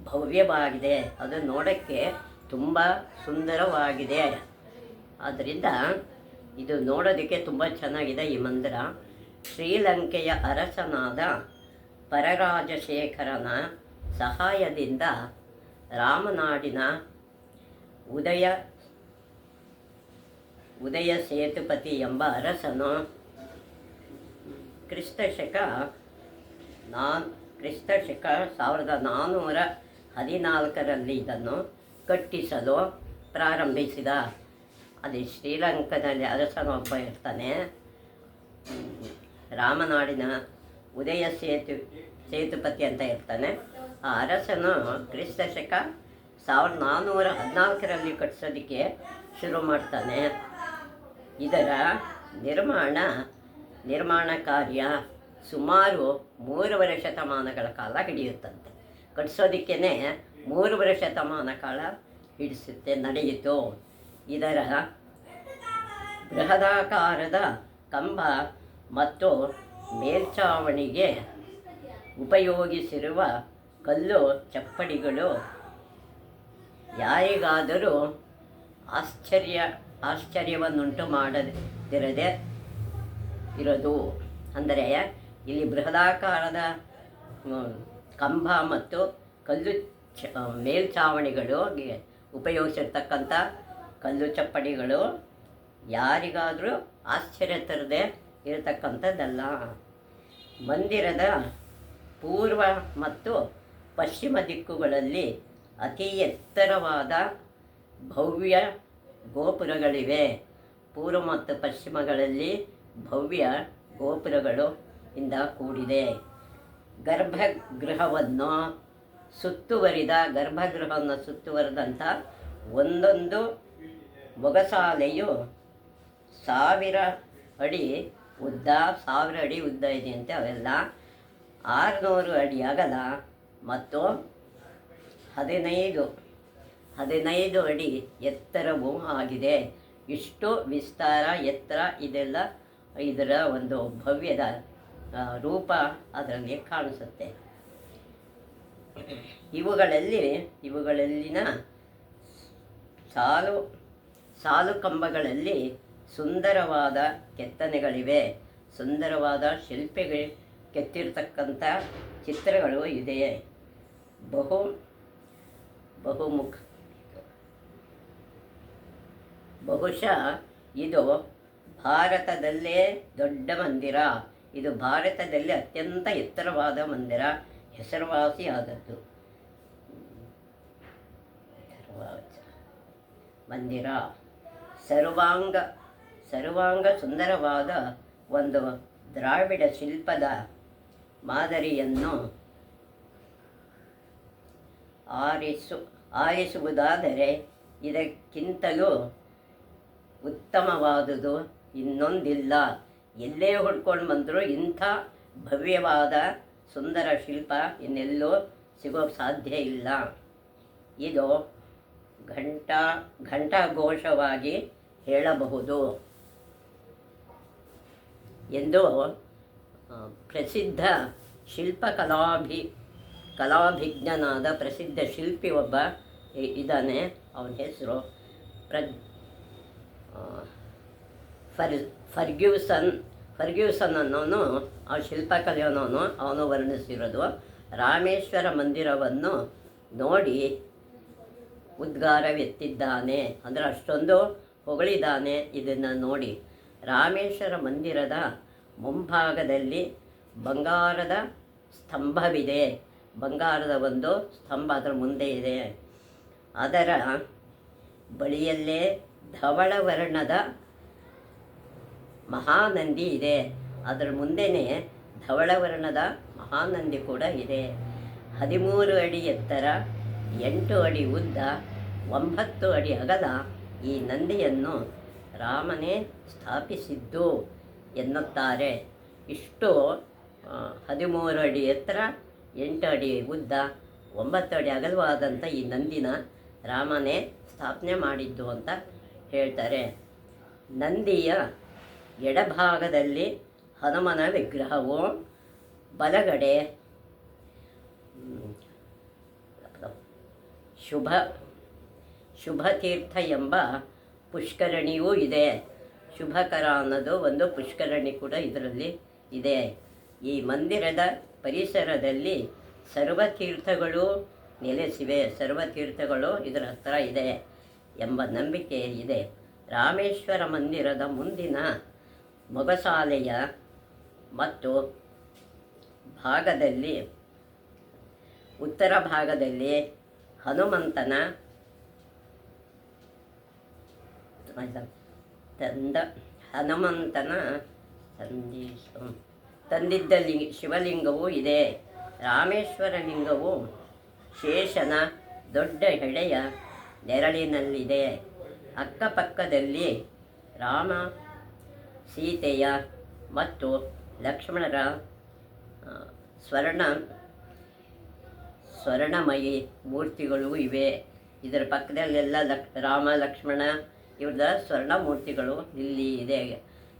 ಭವ್ಯವಾಗಿದೆ. ಅದು ನೋಡೋಕ್ಕೆ ತುಂಬ ಸುಂದರವಾಗಿದೆ. ಆದ್ದರಿಂದ ಇದು ನೋಡೋದಕ್ಕೆ ತುಂಬ ಚೆನ್ನಾಗಿದೆ ಈ ಮಂದಿರ. ಶ್ರೀಲಂಕೆಯ ಅರಸನಾದ ಪರರಾಜಶೇಖರನ ಸಹಾಯದಿಂದ ರಾಮನಾಡಿನ ಉದಯ ಸೇತುಪತಿ ಎಂಬ ಅರಸನು ಕ್ರಿಸ್ತಶಕ 1414ರಲ್ಲಿ ಇದನ್ನು ಕಟ್ಟಿಸಲು ಪ್ರಾರಂಭಿಸಿದ. ಅದು ಶ್ರೀಲಂಕಾದಲ್ಲಿ ಅರಸನೊಬ್ಬ ಇರ್ತಾನೆ, ರಾಮನಾಡಿನ ಉದಯ ಸೇತುಪತಿ ಅಂತ ಇರ್ತಾನೆ. ಆ ಅರಸನು ಕ್ರಿಸ್ತಶಕ 1414ರಲ್ಲಿ ಕಟ್ಟಿಸೋದಕ್ಕೆ ಶುರು ಮಾಡ್ತಾನೆ. ಇದರ ನಿರ್ಮಾಣ ಕಾರ್ಯ ಸುಮಾರು 3 ಶತಮಾನಗಳ ಕಾಲ ಹಿಡಿಯುತ್ತಂತೆ. ಕಟ್ಟಿಸೋದಕ್ಕೇ 3 ಶತಮಾನ ಕಾಲ ನಡೆಯಿತು. ಇದರ ಬೃಹದಾಕಾರದ ಕಂಬ ಮತ್ತು ಮೇಲ್ಛಾವಣಿಗೆ ಉಪಯೋಗಿಸಿರುವ ಕಲ್ಲು ಚಪ್ಪಡಿಗಳು ಯಾರಿಗಾದರೂ ಆಶ್ಚರ್ಯವನ್ನುಂಟು ಮಾಡದಿರದೆ ಇರೋದು. ಅಂದರೆ ಇಲ್ಲಿ ಬೃಹದಾಕಾರದ ಕಂಬ ಮತ್ತು ಕಲ್ಲು ಮೇಲ್ಛಾವಣಿಗಳು ಉಪಯೋಗಿಸಿರ್ತಕ್ಕಂಥ ಕಲ್ಲು ಚಪ್ಪಡಿಗಳು ಯಾರಿಗಾದರೂ ಆಶ್ಚರ್ಯ ತರದೆ ಇರತಕ್ಕಂಥದ್ದಲ್ಲ. ಮಂದಿರದ ಪೂರ್ವ ಮತ್ತು ಪಶ್ಚಿಮ ದಿಕ್ಕುಗಳಲ್ಲಿ ಅತಿ ಎತ್ತರವಾದ ಭವ್ಯ ಗೋಪುರಗಳಿವೆ. ಪೂರ್ವ ಮತ್ತು ಪಶ್ಚಿಮಗಳಲ್ಲಿ ಭವ್ಯ ಗೋಪುರಗಳು ಇಂದ ಕೂಡಿದೆ. ಗರ್ಭಗೃಹವನ್ನು ಸುತ್ತುವರಿದಂಥ ಒಂದೊಂದು ಮೊಗಸಾಲೆಯು 1000 ಅಡಿ ಉದ್ದ, 1000 ಅಡಿ ಉದ್ದ ಇದೆಯಂತೆ. ಅವೆಲ್ಲ 600 ಅಡಿ ಅಗಲ ಮತ್ತು 15 ಅಡಿ ಎತ್ತರವೂ ಆಗಿದೆ. ಇಷ್ಟು ವಿಸ್ತಾರ ಎತ್ತರ ಇದೆಲ್ಲ ಇದರ ಒಂದು ಭವ್ಯದ ರೂಪ ಅದರಲ್ಲಿ ಕಾಣಿಸುತ್ತೆ. ಇವುಗಳಲ್ಲಿನ ಸಾಲು ಕಂಬಗಳಲ್ಲಿ ಸುಂದರವಾದ ಕೆತ್ತನೆಗಳಿವೆ. ಸುಂದರವಾದ ಶಿಲ್ಪಿಗಳು ಕೆತ್ತಿರ್ತಕ್ಕಂಥ ಚಿತ್ರಗಳು ಇದೆ. ಬಹುಶಃ ಇದು ಭಾರತದಲ್ಲೇ ದೊಡ್ಡ ಮಂದಿರ. ಇದು ಭಾರತದಲ್ಲಿ ಅತ್ಯಂತ ಎತ್ತರವಾದ ಮಂದಿರ, ಹೆಸರುವಾಸಿಯಾದದ್ದು ಮಂದಿರ. ಸರ್ವಾಂಗ ಸುಂದರವಾದ ಒಂದು ದ್ರಾವಿಡ ಶಿಲ್ಪದ ಮಾದರಿಯನ್ನು ಆರಿಸುವುದಾದರೆ ಇದಕ್ಕಿಂತಲೂ ಉತ್ತಮವಾದುದು ಇನ್ನೊಂದಿಲ್ಲ. ಎಲ್ಲೇ ಹುಡ್ಕೊಂಡು ಬಂದರೂ ಇಂಥ ಭವ್ಯವಾದ ಸುಂದರ ಶಿಲ್ಪ ಇನ್ನೆಲ್ಲೂ ಸಿಗೋಕ್ಕೆ ಸಾಧ್ಯ ಇಲ್ಲ. ಇದು ಘಂಟಾಘೋಷವಾಗಿ ಹೇಳಬಹುದು ಎಂದು ಪ್ರಸಿದ್ಧ ಕಲಾಭಿಜ್ಞನಾದ ಪ್ರಸಿದ್ಧ ಶಿಲ್ಪಿ ಒಬ್ಬ ಇದ್ದಾನೆ. ಅವನ ಹೆಸರು ಫರ್ಗ್ಯೂಸನ್ ಅನ್ನೋನು, ಆ ಶಿಲ್ಪಕಲೆ ಅವನು ವರ್ಣಿಸಿರೋದು. ರಾಮೇಶ್ವರ ಮಂದಿರವನ್ನು ನೋಡಿ ಉದ್ಗಾರವೆತ್ತಿದ್ದಾನೆ, ಅಂದರೆ ಅಷ್ಟೊಂದು ಹೊಗಳಿದ್ದಾನೆ ಇದನ್ನು ನೋಡಿ. ರಾಮೇಶ್ವರ ಮಂದಿರದ ಮುಂಭಾಗದಲ್ಲಿ ಬಂಗಾರದ ಸ್ತಂಭವಿದೆ. ಬಂಗಾರದ ಒಂದು ಸ್ತಂಭ ಅದರ ಮುಂದೆ ಇದೆ. ಅದರ ಬಳಿಯಲ್ಲೇ ಧವಳ ವರ್ಣದ ಮಹಾನಂದಿ ಇದೆ. ಅದರ ಮುಂದೆಯೇ ಧವಳ ವರ್ಣದ ಮಹಾನಂದಿ ಕೂಡ ಇದೆ. 13 ಅಡಿ ಎತ್ತರ, 8 ಅಡಿ ಉದ್ದ, 9 ಅಡಿ ಅಗಲ ಈ ನಂದಿಯನ್ನು ರಾಮನೇ ಸ್ಥಾಪಿಸಿದ್ದು ಎನ್ನುತ್ತಾರೆ. ಇಷ್ಟು 13 ಅಡಿ ಎತ್ತರ, 8 ಅಡಿ ಉದ್ದ, 9 ಅಡಿ ಅಗಲವಾದಂಥ ಈ ನಂದಿನ ರಾಮನೇ ಸ್ಥಾಪನೆ ಮಾಡಿದ್ದು ಅಂತ ಹೇಳ್ತಾರೆ. ನಂದಿಯ ಎಡಭಾಗದಲ್ಲಿ ಹನುಮನ ವಿಗ್ರಹವು, ಬಲಗಡೆ ಶುಭತೀರ್ಥ ಎಂಬ ಪುಷ್ಕರಣಿಯೂ ಇದೆ. ಶುಭಕರ ಅನ್ನೋದು ಒಂದು ಪುಷ್ಕರಣಿ ಕೂಡ ಇದರಲ್ಲಿ ಇದೆ. ಈ ಮಂದಿರದ ಪರಿಸರದಲ್ಲಿ ಸರ್ವತೀರ್ಥಗಳು ನೆಲೆಸಿವೆ. ಸರ್ವತೀರ್ಥಗಳು ಇದರ ಹತ್ರ ಇದೆ ಎಂಬ ನಂಬಿಕೆ ಇದೆ. ರಾಮೇಶ್ವರ ಮಂದಿರದ ಮುಂದಿನ ಮೊಗಸಾಲೆಯ ಮತ್ತು ಭಾಗದಲ್ಲಿ, ಉತ್ತರ ಭಾಗದಲ್ಲಿ ಹನುಮಂತನ ತಂದಿದ್ದ ಶಿವಲಿಂಗವೂ ಇದೆ. ರಾಮೇಶ್ವರ ಲಿಂಗವು ಶೇಷನ ದೊಡ್ಡ ಹೆಡೆಯ ನೆರಳಿನಲ್ಲಿದೆ. ಅಕ್ಕಪಕ್ಕದಲ್ಲಿ ರಾಮ, ಸೀತೆಯ ಮತ್ತು ಲಕ್ಷ್ಮಣರ ಸ್ವರ್ಣಮಯಿ ಮೂರ್ತಿಗಳು ಇವೆ. ಇದರ ಪಕ್ಕದಲ್ಲೆಲ್ಲ ರಾಮ, ಲಕ್ಷ್ಮಣ ಇವ್ರದ ಸ್ವರ್ಣ ಮೂರ್ತಿಗಳು ಇಲ್ಲಿ ಇದೆ.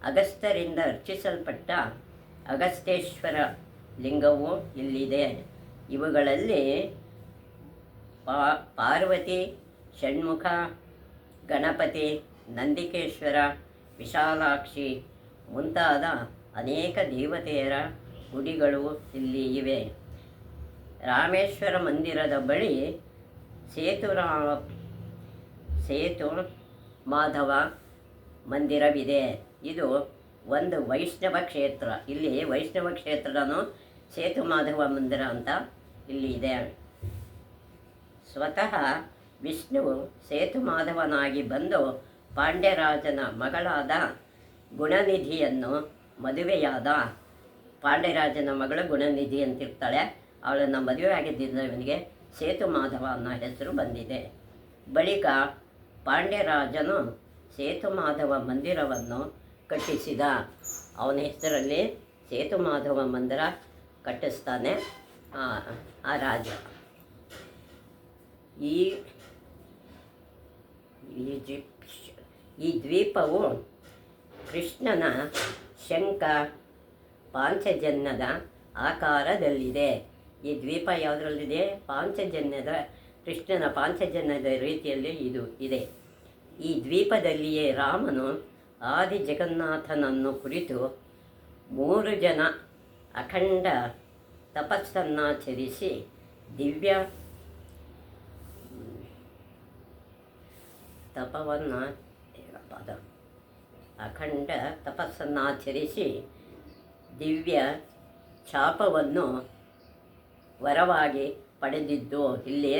ಅಗಸ್ತ್ಯರಿಂದ ಅರ್ಚಿಸಲ್ಪಟ್ಟ ಅಗಸ್ತ್ಯೇಶ್ವರ ಲಿಂಗವು ಇಲ್ಲಿದೆ. ಇವುಗಳಲ್ಲಿ ಪಾರ್ವತಿ, ಷಣ್ಮುಖ, ಗಣಪತಿ, ನಂದಿಕೇಶ್ವರ, ವಿಶಾಲಾಕ್ಷಿ ಮುಂತಾದ ಅನೇಕ ದೇವತೆಯರ ಗುಡಿಗಳು ಇಲ್ಲಿ ಇವೆ. ರಾಮೇಶ್ವರ ಮಂದಿರದ ಬಳಿ ಸೇತು ಮಾಧವ ಮಂದಿರವಿದೆ. ಇದು ಒಂದು ವೈಷ್ಣವ ಕ್ಷೇತ್ರ. ಇಲ್ಲಿ ವೈಷ್ಣವ ಕ್ಷೇತ್ರನೂ ಸೇತು ಮಾಧವ ಮಂದಿರ ಅಂತ ಇಲ್ಲಿ ಇದೆ. ಸ್ವತಃ ವಿಷ್ಣುವು ಸೇತು ಮಾಧವನಾಗಿ ಬಂದು ಪಾಂಡ್ಯರಾಜನ ಮಗಳಾದ ಗುಣನಿಧಿಯನ್ನು ಮದುವೆಯಾದ. ಪಾಂಡ್ಯರಾಜನ ಮಗಳು ಗುಣನಿಧಿ ಅಂತಿರ್ತಾಳೆ. ಅವಳನ್ನು ಮದುವೆ ಆಗಿದ್ದರಿಂದ ಇವನಿಗೆ ಸೇತು ಮಾಧವ ಅನ್ನೋ ಹೆಸರು ಬಂದಿದೆ. ಬಳಿಕ ಪಾಂಡ್ಯರಾಜನು ಸೇತು ಮಾಧವ ಮಂದಿರವನ್ನು ಕಟ್ಟಿಸಿದ. ಅವನ ಹೆಸರಲ್ಲಿ ಸೇತು ಮಾಧವ ಮಂದಿರ ಕಟ್ಟಿಸ್ತಾನೆ ಆ ರಾಜ. ಈ ದ್ವೀಪವು ಕೃಷ್ಣನ ಶಂಖ ಪಾಂಚಜನ್ಯದ ಆಕಾರದಲ್ಲಿದೆ. ಈ ದ್ವೀಪ ಯಾವುದರಲ್ಲಿದೆ? ಪಾಂಚಜನ್ಯದ, ಕೃಷ್ಣನ ಪಾಂಚಜನ್ಯದ ರೀತಿಯಲ್ಲಿ ಇದು ಇದೆ. ಈ ದ್ವೀಪದಲ್ಲಿಯೇ ರಾಮನು ಆದಿ ಜಗನ್ನಾಥನನ್ನು ಕುರಿತು 3 ಜನ ಅಖಂಡ ತಪಸ್ಸನ್ನಾಚರಿಸಿ ದಿವ್ಯ ತಪವನ್ನು ಅಖಂಡ ತಪಸ್ಸನ್ನಾಚರಿಸಿ ದಿವ್ಯ ಛಾಪವನ್ನು ವರವಾಗಿ ಪಡೆದಿದ್ದು. ಇಲ್ಲೇ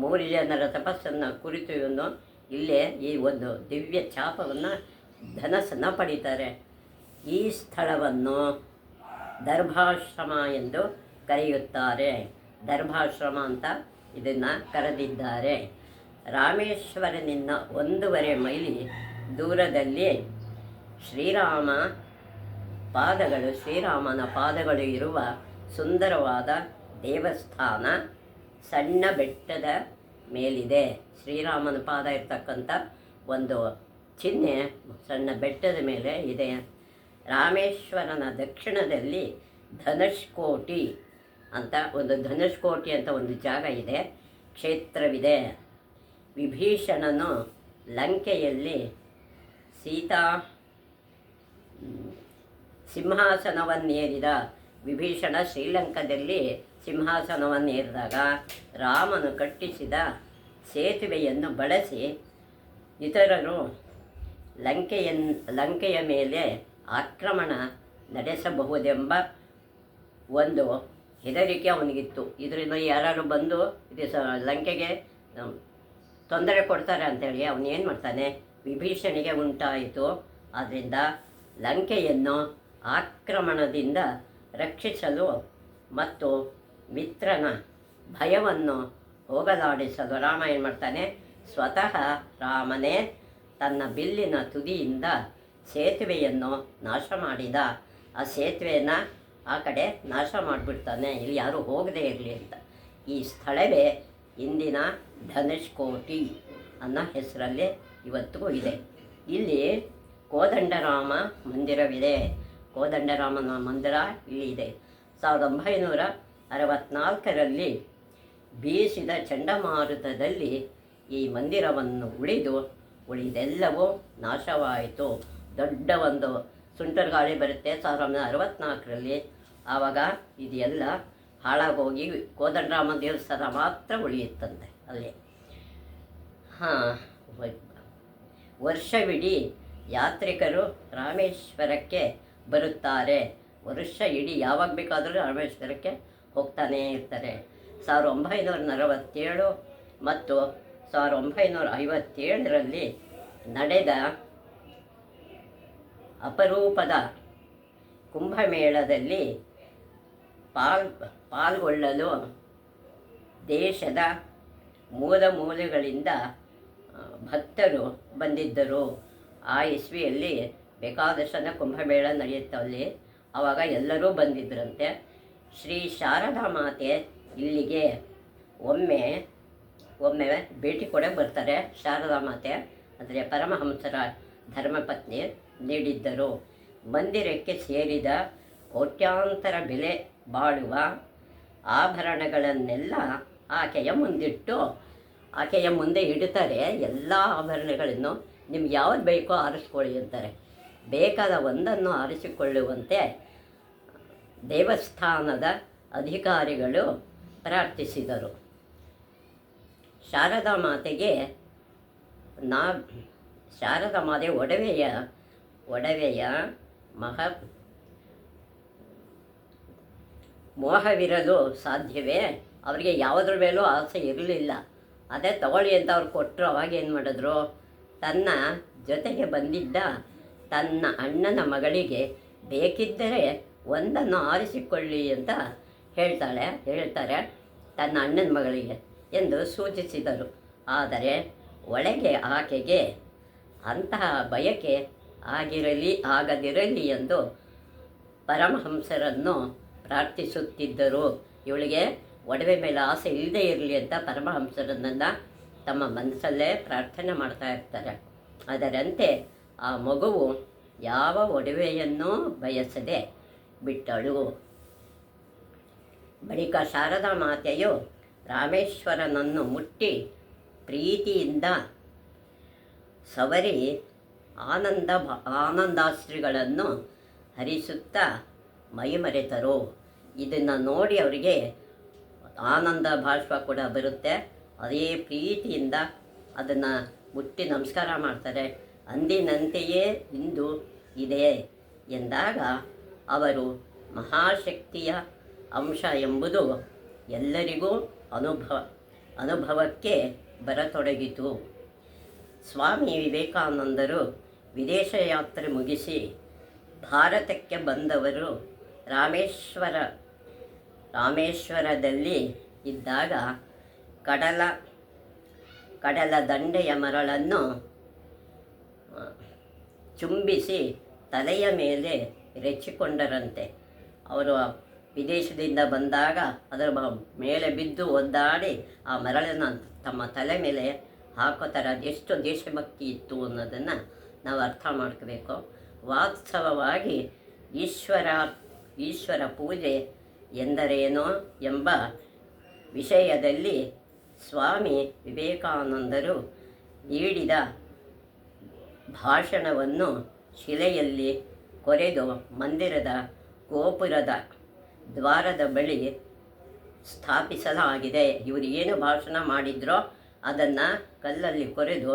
3 ಜನರ ತಪಸ್ಸನ್ನು ಕುರಿತು ಇವನು ಇಲ್ಲೇ ಈ ಒಂದು ದಿವ್ಯ ಛಾಪವನ್ನು ಧನಸ್ಸನ್ನು ಪಡೀತಾರೆ. ಈ ಸ್ಥಳವನ್ನು ದರ್ಭಾಶ್ರಮ ಎಂದು ಕರೆಯುತ್ತಾರೆ. ದರ್ಭಾಶ್ರಮ ಅಂತ ಇದನ್ನು ಕರೆದಿದ್ದಾರೆ. ರಾಮೇಶ್ವರನಿಂದ 1.5 ಮೈಲಿ ದೂರದಲ್ಲಿ ಶ್ರೀರಾಮನ ಪಾದಗಳು ಇರುವ ಸುಂದರವಾದ ದೇವಸ್ಥಾನ ಸಣ್ಣ ಬೆಟ್ಟದ ಮೇಲಿದೆ. ಶ್ರೀರಾಮನ ಪಾದ ಇರ್ತಕ್ಕಂಥ ಒಂದು ಚಿಹ್ನೆ ಸಣ್ಣ ಬೆಟ್ಟದ ಮೇಲೆ ಇದೆ. ರಾಮೇಶ್ವರನ ದಕ್ಷಿಣದಲ್ಲಿ ಧನುಷ್ಕೋಟಿ ಅಂತ ಒಂದು ಜಾಗ ಇದೆ, ಕ್ಷೇತ್ರವಿದೆ. ವಿಭೀಷಣನು ಲಂಕೆಯಲ್ಲಿ ಸಿಂಹಾಸನವನ್ನೇರಿದ ವಿಭೀಷಣ ಶ್ರೀಲಂಕಾದಲ್ಲಿ ಸಿಂಹಾಸನವನ್ನೇರಿದಾಗ ರಾಮನು ಕಟ್ಟಿಸಿದ ಸೇತುವೆಯನ್ನು ಬಳಸಿ ಇತರರು ಲಂಕೆಯ ಮೇಲೆ ಆಕ್ರಮಣ ನಡೆಸಬಹುದೆಂಬ ಒಂದು ಹೆದರಿಕೆ ಅವನಿಗಿತ್ತು. ಇದರಿಂದ ಯಾರು ಬಂದು ಲಂಕೆಗೆ ತೊಂದರೆ ಕೊಡ್ತಾರೆ ಅಂಥೇಳಿ ಅವನೇನು ಮಾಡ್ತಾನೆ, ವಿಭೀಷಣಿಗೆ ಉಂಟಾಯಿತು. ಆದ್ದರಿಂದ ಲಂಕೆಯನ್ನು ಆಕ್ರಮಣದಿಂದ ರಕ್ಷಿಸಲು ಮತ್ತು ಮಿತ್ರನ ಭಯವನ್ನು ಹೋಗಲಾಡಿಸಲು ರಾಮ ಏನು ಮಾಡ್ತಾನೆ, ಸ್ವತಃ ರಾಮನೇ ತನ್ನ ಬಿಲ್ಲಿನ ತುದಿಯಿಂದ ಸೇತುವೆಯನ್ನು ನಾಶ ಮಾಡಿದ. ಆ ಸೇತುವೆಯನ್ನು ಆ ಕಡೆ ನಾಶ ಮಾಡಿಬಿಡ್ತಾನೆ, ಇಲ್ಲಿ ಯಾರೂ ಹೋಗದೇ ಇರಲಿ ಅಂತ. ಈ ಸ್ಥಳವೇ ಇಂದಿನ ಧನುಷ್ಕೋಟಿ ಅನ್ನೋ ಹೆಸರಲ್ಲಿ ಇವತ್ತಿಗೂ ಇದೆ. ಇಲ್ಲಿ ಕೋದಂಡರಾಮ ಮಂದಿರವಿದೆ. ಕೋದಂಡರಾಮನ ಮಂದಿರ ಇಲ್ಲಿ ಇದೆ. 1964ರಲ್ಲಿ ಬೀಸಿದ ಚಂಡಮಾರುತದಲ್ಲಿ ಈ ಮಂದಿರವನ್ನು ಉಳಿದೆಲ್ಲವೂ ನಾಶವಾಯಿತು. ದೊಡ್ಡ ಒಂದು ಸುಂಟರ್ ಗಾಳಿ ಬರುತ್ತೆ 1964ರಲ್ಲಿ. ಆವಾಗ ಇದೆಲ್ಲ ಹಾಳಾಗೋಗಿ ಕೋದಂಡರಾಮ ದೇವಸ್ಥಾನ ಮಾತ್ರ ಉಳಿಯುತ್ತಂತೆ ಅಲ್ಲಿ. ವರ್ಷವಿಡೀ ಯಾತ್ರಿಕರು ರಾಮೇಶ್ವರಕ್ಕೆ ಬರುತ್ತಾರೆ. ವರ್ಷ ಇಡೀ ಯಾವಾಗ ಬೇಕಾದರೂ ರಾಮೇಶ್ವರಕ್ಕೆ ಹೋಗ್ತಾನೇ ಇರ್ತಾರೆ. 1947 ಮತ್ತು 1957ರಲ್ಲಿ ನಡೆದ ಅಪರೂಪದ ಕುಂಭಮೇಳದಲ್ಲಿ ಪಾಲ್ಗೊಳ್ಳಲು ದೇಶದ ಮೂಲೆಗಳಿಂದ ಭಕ್ತರು ಬಂದಿದ್ದರು. ಆ ಇಸ್ವಿಯಲ್ಲಿ ಬೇಕಾದಷ್ಟನ್ನು ಕುಂಭಮೇಳ ನಡೆಯುತ್ತಲ್ಲಿ. ಆವಾಗ ಎಲ್ಲರೂ ಬಂದಿದ್ದರಂತೆ. ಶ್ರೀ ಶಾರದಾ ಮಾತೆ ಇಲ್ಲಿಗೆ ಒಮ್ಮೆ ಭೇಟಿ ಕೂಡ ಬರ್ತಾರೆ. ಶಾರದಾ ಮಾತೆ ಅಂದರೆ ಪರಮಹಂಸರ ಧರ್ಮಪತ್ನಿ ನೀಡಿದ್ದರು. ಮಂದಿರಕ್ಕೆ ಸೇರಿದ ಕೋಟ್ಯಾಂತರ ಬೆಲೆ ಬಾಳುವ ಆಭರಣಗಳನ್ನೆಲ್ಲ ಆಕೆಯ ಮುಂದೆ ಇಡುತ್ತಾರೆ. ಎಲ್ಲ ಆಭರಣಗಳನ್ನು ನಿಮ್ಗೆ ಯಾವ್ದು ಬೇಕೋ ಆರಿಸ್ಕೊಳ್ಳಿ ಅಂತಾರೆ. ಬೇಕಾದ ಒಂದನ್ನು ಆರಿಸಿಕೊಳ್ಳುವಂತೆ ದೇವಸ್ಥಾನದ ಅಧಿಕಾರಿಗಳು ಪ್ರಾರ್ಥಿಸಿದರು. ಶಾರದಾ ಮಾತೆ ಒಡವೆಯ ಮೋಹವಿರಲು ಸಾಧ್ಯವೇ? ಅವರಿಗೆ ಯಾವುದ್ರ ಮೇಲೂ ಆಸೆ ಇರಲಿಲ್ಲ. ಅದೇ ತಗೊಳ್ಳಿ ಅಂತ ಅವ್ರು ಕೊಟ್ಟರು. ಅವಾಗ ಏನು ಮಾಡಿದ್ರು, ತನ್ನ ಜೊತೆಗೆ ಬಂದಿದ್ದ ತನ್ನ ಅಣ್ಣನ ಮಗಳಿಗೆ ಬೇಕಿದ್ದರೆ ಒಂದನ್ನು ಆರಿಸಿಕೊಳ್ಳಿ ಅಂತ ಹೇಳ್ತಾರೆ ತನ್ನ ಅಣ್ಣನ ಮಗಳಿಗೆ ಎಂದು ಸೂಚಿಸಿದರು. ಆದರೆ ಒಳಗೆ ಆಕೆಗೆ ಅಂತಹ ಬಯಕೆ ಆಗದಿರಲಿ ಎಂದು ಪರಮಹಂಸರನ್ನು ಪ್ರಾರ್ಥಿಸುತ್ತಿದ್ದರು. ಇವಳಿಗೆ ಒಡವೆ ಮೇಲೆ ಆಸೆ ಇಲ್ಲದೇ ಇರಲಿ ಅಂತ ಪರಮಹಂಸರನ್ನು ತಮ್ಮ ಮನಸ್ಸಲ್ಲೇ ಪ್ರಾರ್ಥನೆ ಮಾಡ್ತಾ ಇರ್ತಾರೆ. ಅದರಂತೆ ಆ ಮಗುವು ಯಾವ ಒಡವೆಯನ್ನೂ ಬಯಸದೆ ಬಿಟ್ಟಳು. ಬಳಿಕ ಶಾರದಾ ಮಾತೆಯು ರಾಮೇಶ್ವರನನ್ನು ಮುಟ್ಟಿ ಪ್ರೀತಿಯಿಂದ ಸವರಿ ಆನಂದಾಶ್ರಿಗಳನ್ನು ಹರಿಸುತ್ತಾ ಮೈಮರೆತರು. ಇದನ್ನು ನೋಡಿ ಅವರಿಗೆ ಆನಂದ ಭಾಷ್ಪ ಕೂಡ ಬರುತ್ತೆ. ಅದೇ ಪ್ರೀತಿಯಿಂದ ಅದನ್ನು ಮುಟ್ಟಿ ನಮಸ್ಕಾರ ಮಾಡ್ತಾರೆ. ಅಂದಿನಂತೆಯೇ ಇಂದು ಇದೆ ಎಂದಾಗ ಅವರು ಮಹಾಶಕ್ತಿಯ ಅಂಶ ಎಂಬುದು ಎಲ್ಲರಿಗೂ ಅನುಭವಕ್ಕೆ ಬರತೊಡಗಿತು. ಸ್ವಾಮಿ ವಿವೇಕಾನಂದರು ವಿದೇಶ ಯಾತ್ರೆ ಮುಗಿಸಿ ಭಾರತಕ್ಕೆ ಬಂದವರು ರಾಮೇಶ್ವರದಲ್ಲಿ ಇದ್ದಾಗ ಕಡಲ ದಂಡೆಯ ಮರಳನ್ನು ಚುಂಬಿಸಿ ತಲೆಯ ಮೇಲೆ ರೆಚ್ಚಿಕೊಂಡರಂತೆ. ಅವರು ವಿದೇಶದಿಂದ ಬಂದಾಗ ಅದರ ಮೇಲೆ ಬಿದ್ದು ಒದ್ದಾಡಿ ಆ ಮರಳನ್ನು ತಮ್ಮ ತಲೆ ಮೇಲೆ ಹಾಕೋತಾರೆ. ಅದೆಷ್ಟು ದೇಶಭಕ್ತಿ ಇತ್ತು ಅನ್ನೋದನ್ನು ನಾವು ಅರ್ಥ ಮಾಡ್ಕೋಬೇಕು. ವಾಸ್ತವವಾಗಿ ಈಶ್ವರ ಪೂಜೆ ಎಂದರೇನೋ ಎಂಬ ವಿಷಯದಲ್ಲಿ ಸ್ವಾಮಿ ವಿವೇಕಾನಂದರು ನೀಡಿದ ಭಾಷಣವನ್ನು ಶಿಲೆಯಲ್ಲಿ ಕೊರೆದು ಮಂದಿರದ ಗೋಪುರದ ದ್ವಾರದ ಬಳಿ ಸ್ಥಾಪಿಸಲಾಗಿದೆ. ಇವರು ಏನು ಭಾಷಣ ಮಾಡಿದ್ರೋ ಅದನ್ನು ಕಲ್ಲಲ್ಲಿ ಕೊರೆದು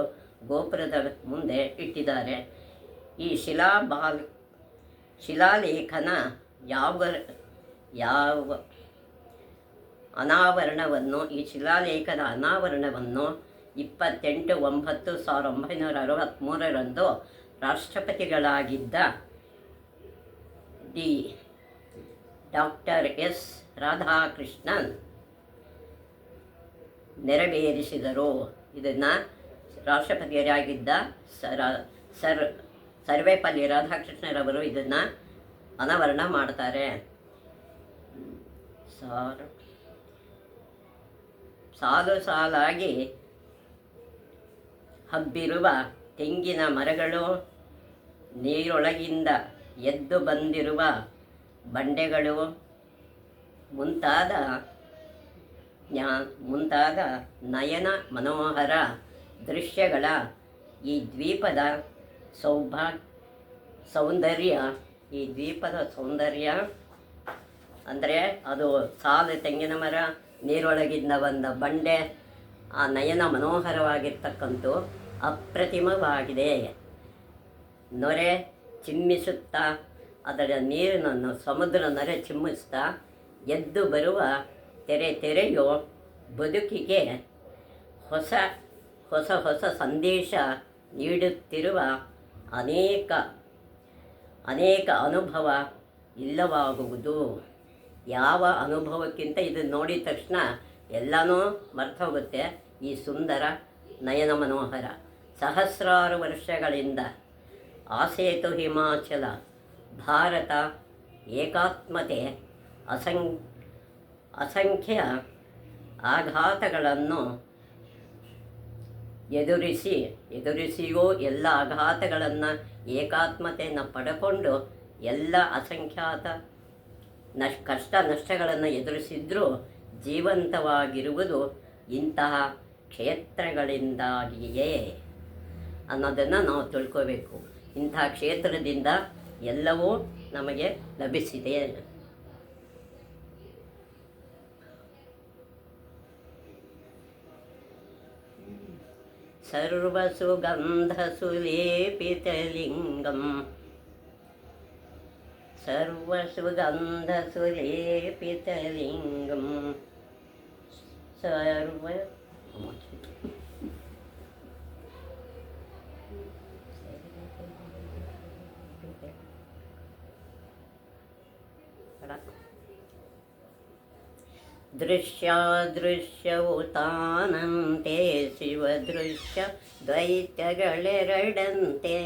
ಗೋಪುರದ ಮುಂದೆ ಇಟ್ಟಿದ್ದಾರೆ. ಈ ಶಿಲಾಲೇಖನ ಈ ಶಿಲಾಲೇಖನ ಅನಾವರಣವನ್ನು 28/9/1963 ರಾಷ್ಟ್ರಪತಿಗಳಾಗಿದ್ದ ಡಾಕ್ಟರ್ ಎಸ್ ರಾಧಾಕೃಷ್ಣನ್ ನೆರವೇರಿಸಿದರು. ಇದನ್ನು ರಾಷ್ಟ್ರಪತಿಯರಾಗಿದ್ದ ಸರ್ವೇಪಲ್ಲಿ ರಾಧಾಕೃಷ್ಣರವರು ಇದನ್ನು ಅನಾವರಣ ಮಾಡ್ತಾರೆ. ಸಾಲು ಸಾಲಾಗಿ ಹಬ್ಬಿರುವ ತೆಂಗಿನ ಮರಗಳು, ನೀರೊಳಗಿಂದ ಎದ್ದು ಬಂದಿರುವ ಬಂಡೆಗಳು ಮುಂತಾದ ನಯನ ಮನೋಹರ ದೃಶ್ಯಗಳ ಈ ದ್ವೀಪದ ಸೌಂದರ್ಯ ಅಂದರೆ ಅದು ಸಾಲು ತೆಂಗಿನ ಮರ, ನೀರೊಳಗಿಂದ ಬಂದ ಬಂಡೆ, ಆ ನಯನ ಮನೋಹರವಾಗಿರ್ತಕ್ಕಂಥ ಅಪ್ರತಿಮವಾಗಿದೆ. ನೊರೆ ಚಿಮ್ಮಿಸುತ್ತಾ ಅದರ ನೀರಿನನ್ನು ಸಮುದ್ರ ನೊರೆ ಚಿಮ್ಮಿಸ್ತಾ ಎದ್ದು ಬರುವ ತೆರೆಯು ಬದುಕಿಗೆ ಹೊಸ ಸಂದೇಶ ನೀಡುತ್ತಿರುವ ಅನೇಕ ಅನುಭವ ಇಲ್ಲವಾಗುವುದು. ಯಾವ ಅನುಭವಕ್ಕಿಂತ ಇದನ್ನು ನೋಡಿದ ತಕ್ಷಣ ಎಲ್ಲನೂ ಮರ್ತೋಗುತ್ತೆ. ಈ ಸುಂದರ ನಯನ ಮನೋಹರ ಸಹಸ್ರಾರು ವರ್ಷಗಳಿಂದ ಆಸೇತು ಹಿಮಾಚಲ ಭಾರತ ಏಕಾತ್ಮತೆ ಅಸಂಖ್ಯ ಆಘಾತಗಳನ್ನು ಎದುರಿಸಿಯೋ ಎಲ್ಲ ಆಘಾತಗಳನ್ನು ಏಕಾತ್ಮತೆಯನ್ನು ಪಡ್ಕೊಂಡು ಎಲ್ಲ ಅಸಂಖ್ಯಾತ ಕಷ್ಟ ನಷ್ಟಗಳನ್ನು ಎದುರಿಸಿದ್ರೂ ಜೀವಂತವಾಗಿರುವುದು ಇಂತಹ ಕ್ಷೇತ್ರಗಳಿಂದಾಗಿಯೇ ಅನ್ನೋದನ್ನು ನಾವು ತಿಳ್ಕೋಬೇಕು. ಇಂತಹ ಕ್ಷೇತ್ರದಿಂದ ಎಲ್ಲವೂ ನಮಗೆ ಲಭಿಸಿದೆ. ಸರ್ವಸುಗಂಧಸುಲೇಪಿತಲಿಂಗಂ ದೃಶ್ಯಾದೃಶ್ಯವು ತಾನಂತೆ ಶಿವದೃಶ್ಯ ದ್ವೈತ್ಯಗಳೆರಡಂತೆ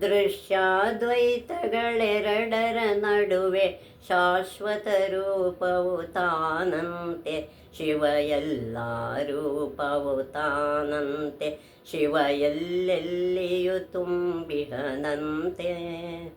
ದೃಶ್ಯಾದ್ವೈತಗಳೆರಡರ ನಡುವೆ ಶಾಶ್ವತ ರೂಪವು ತಾನಂತೆ, ಶಿವ ಎಲ್ಲ ರೂಪವು ತಾನಂತೆ, ಶಿವ ಎಲ್ಲೆಲ್ಲಿಯೂ ತುಂಬಿಹನಂತೆ.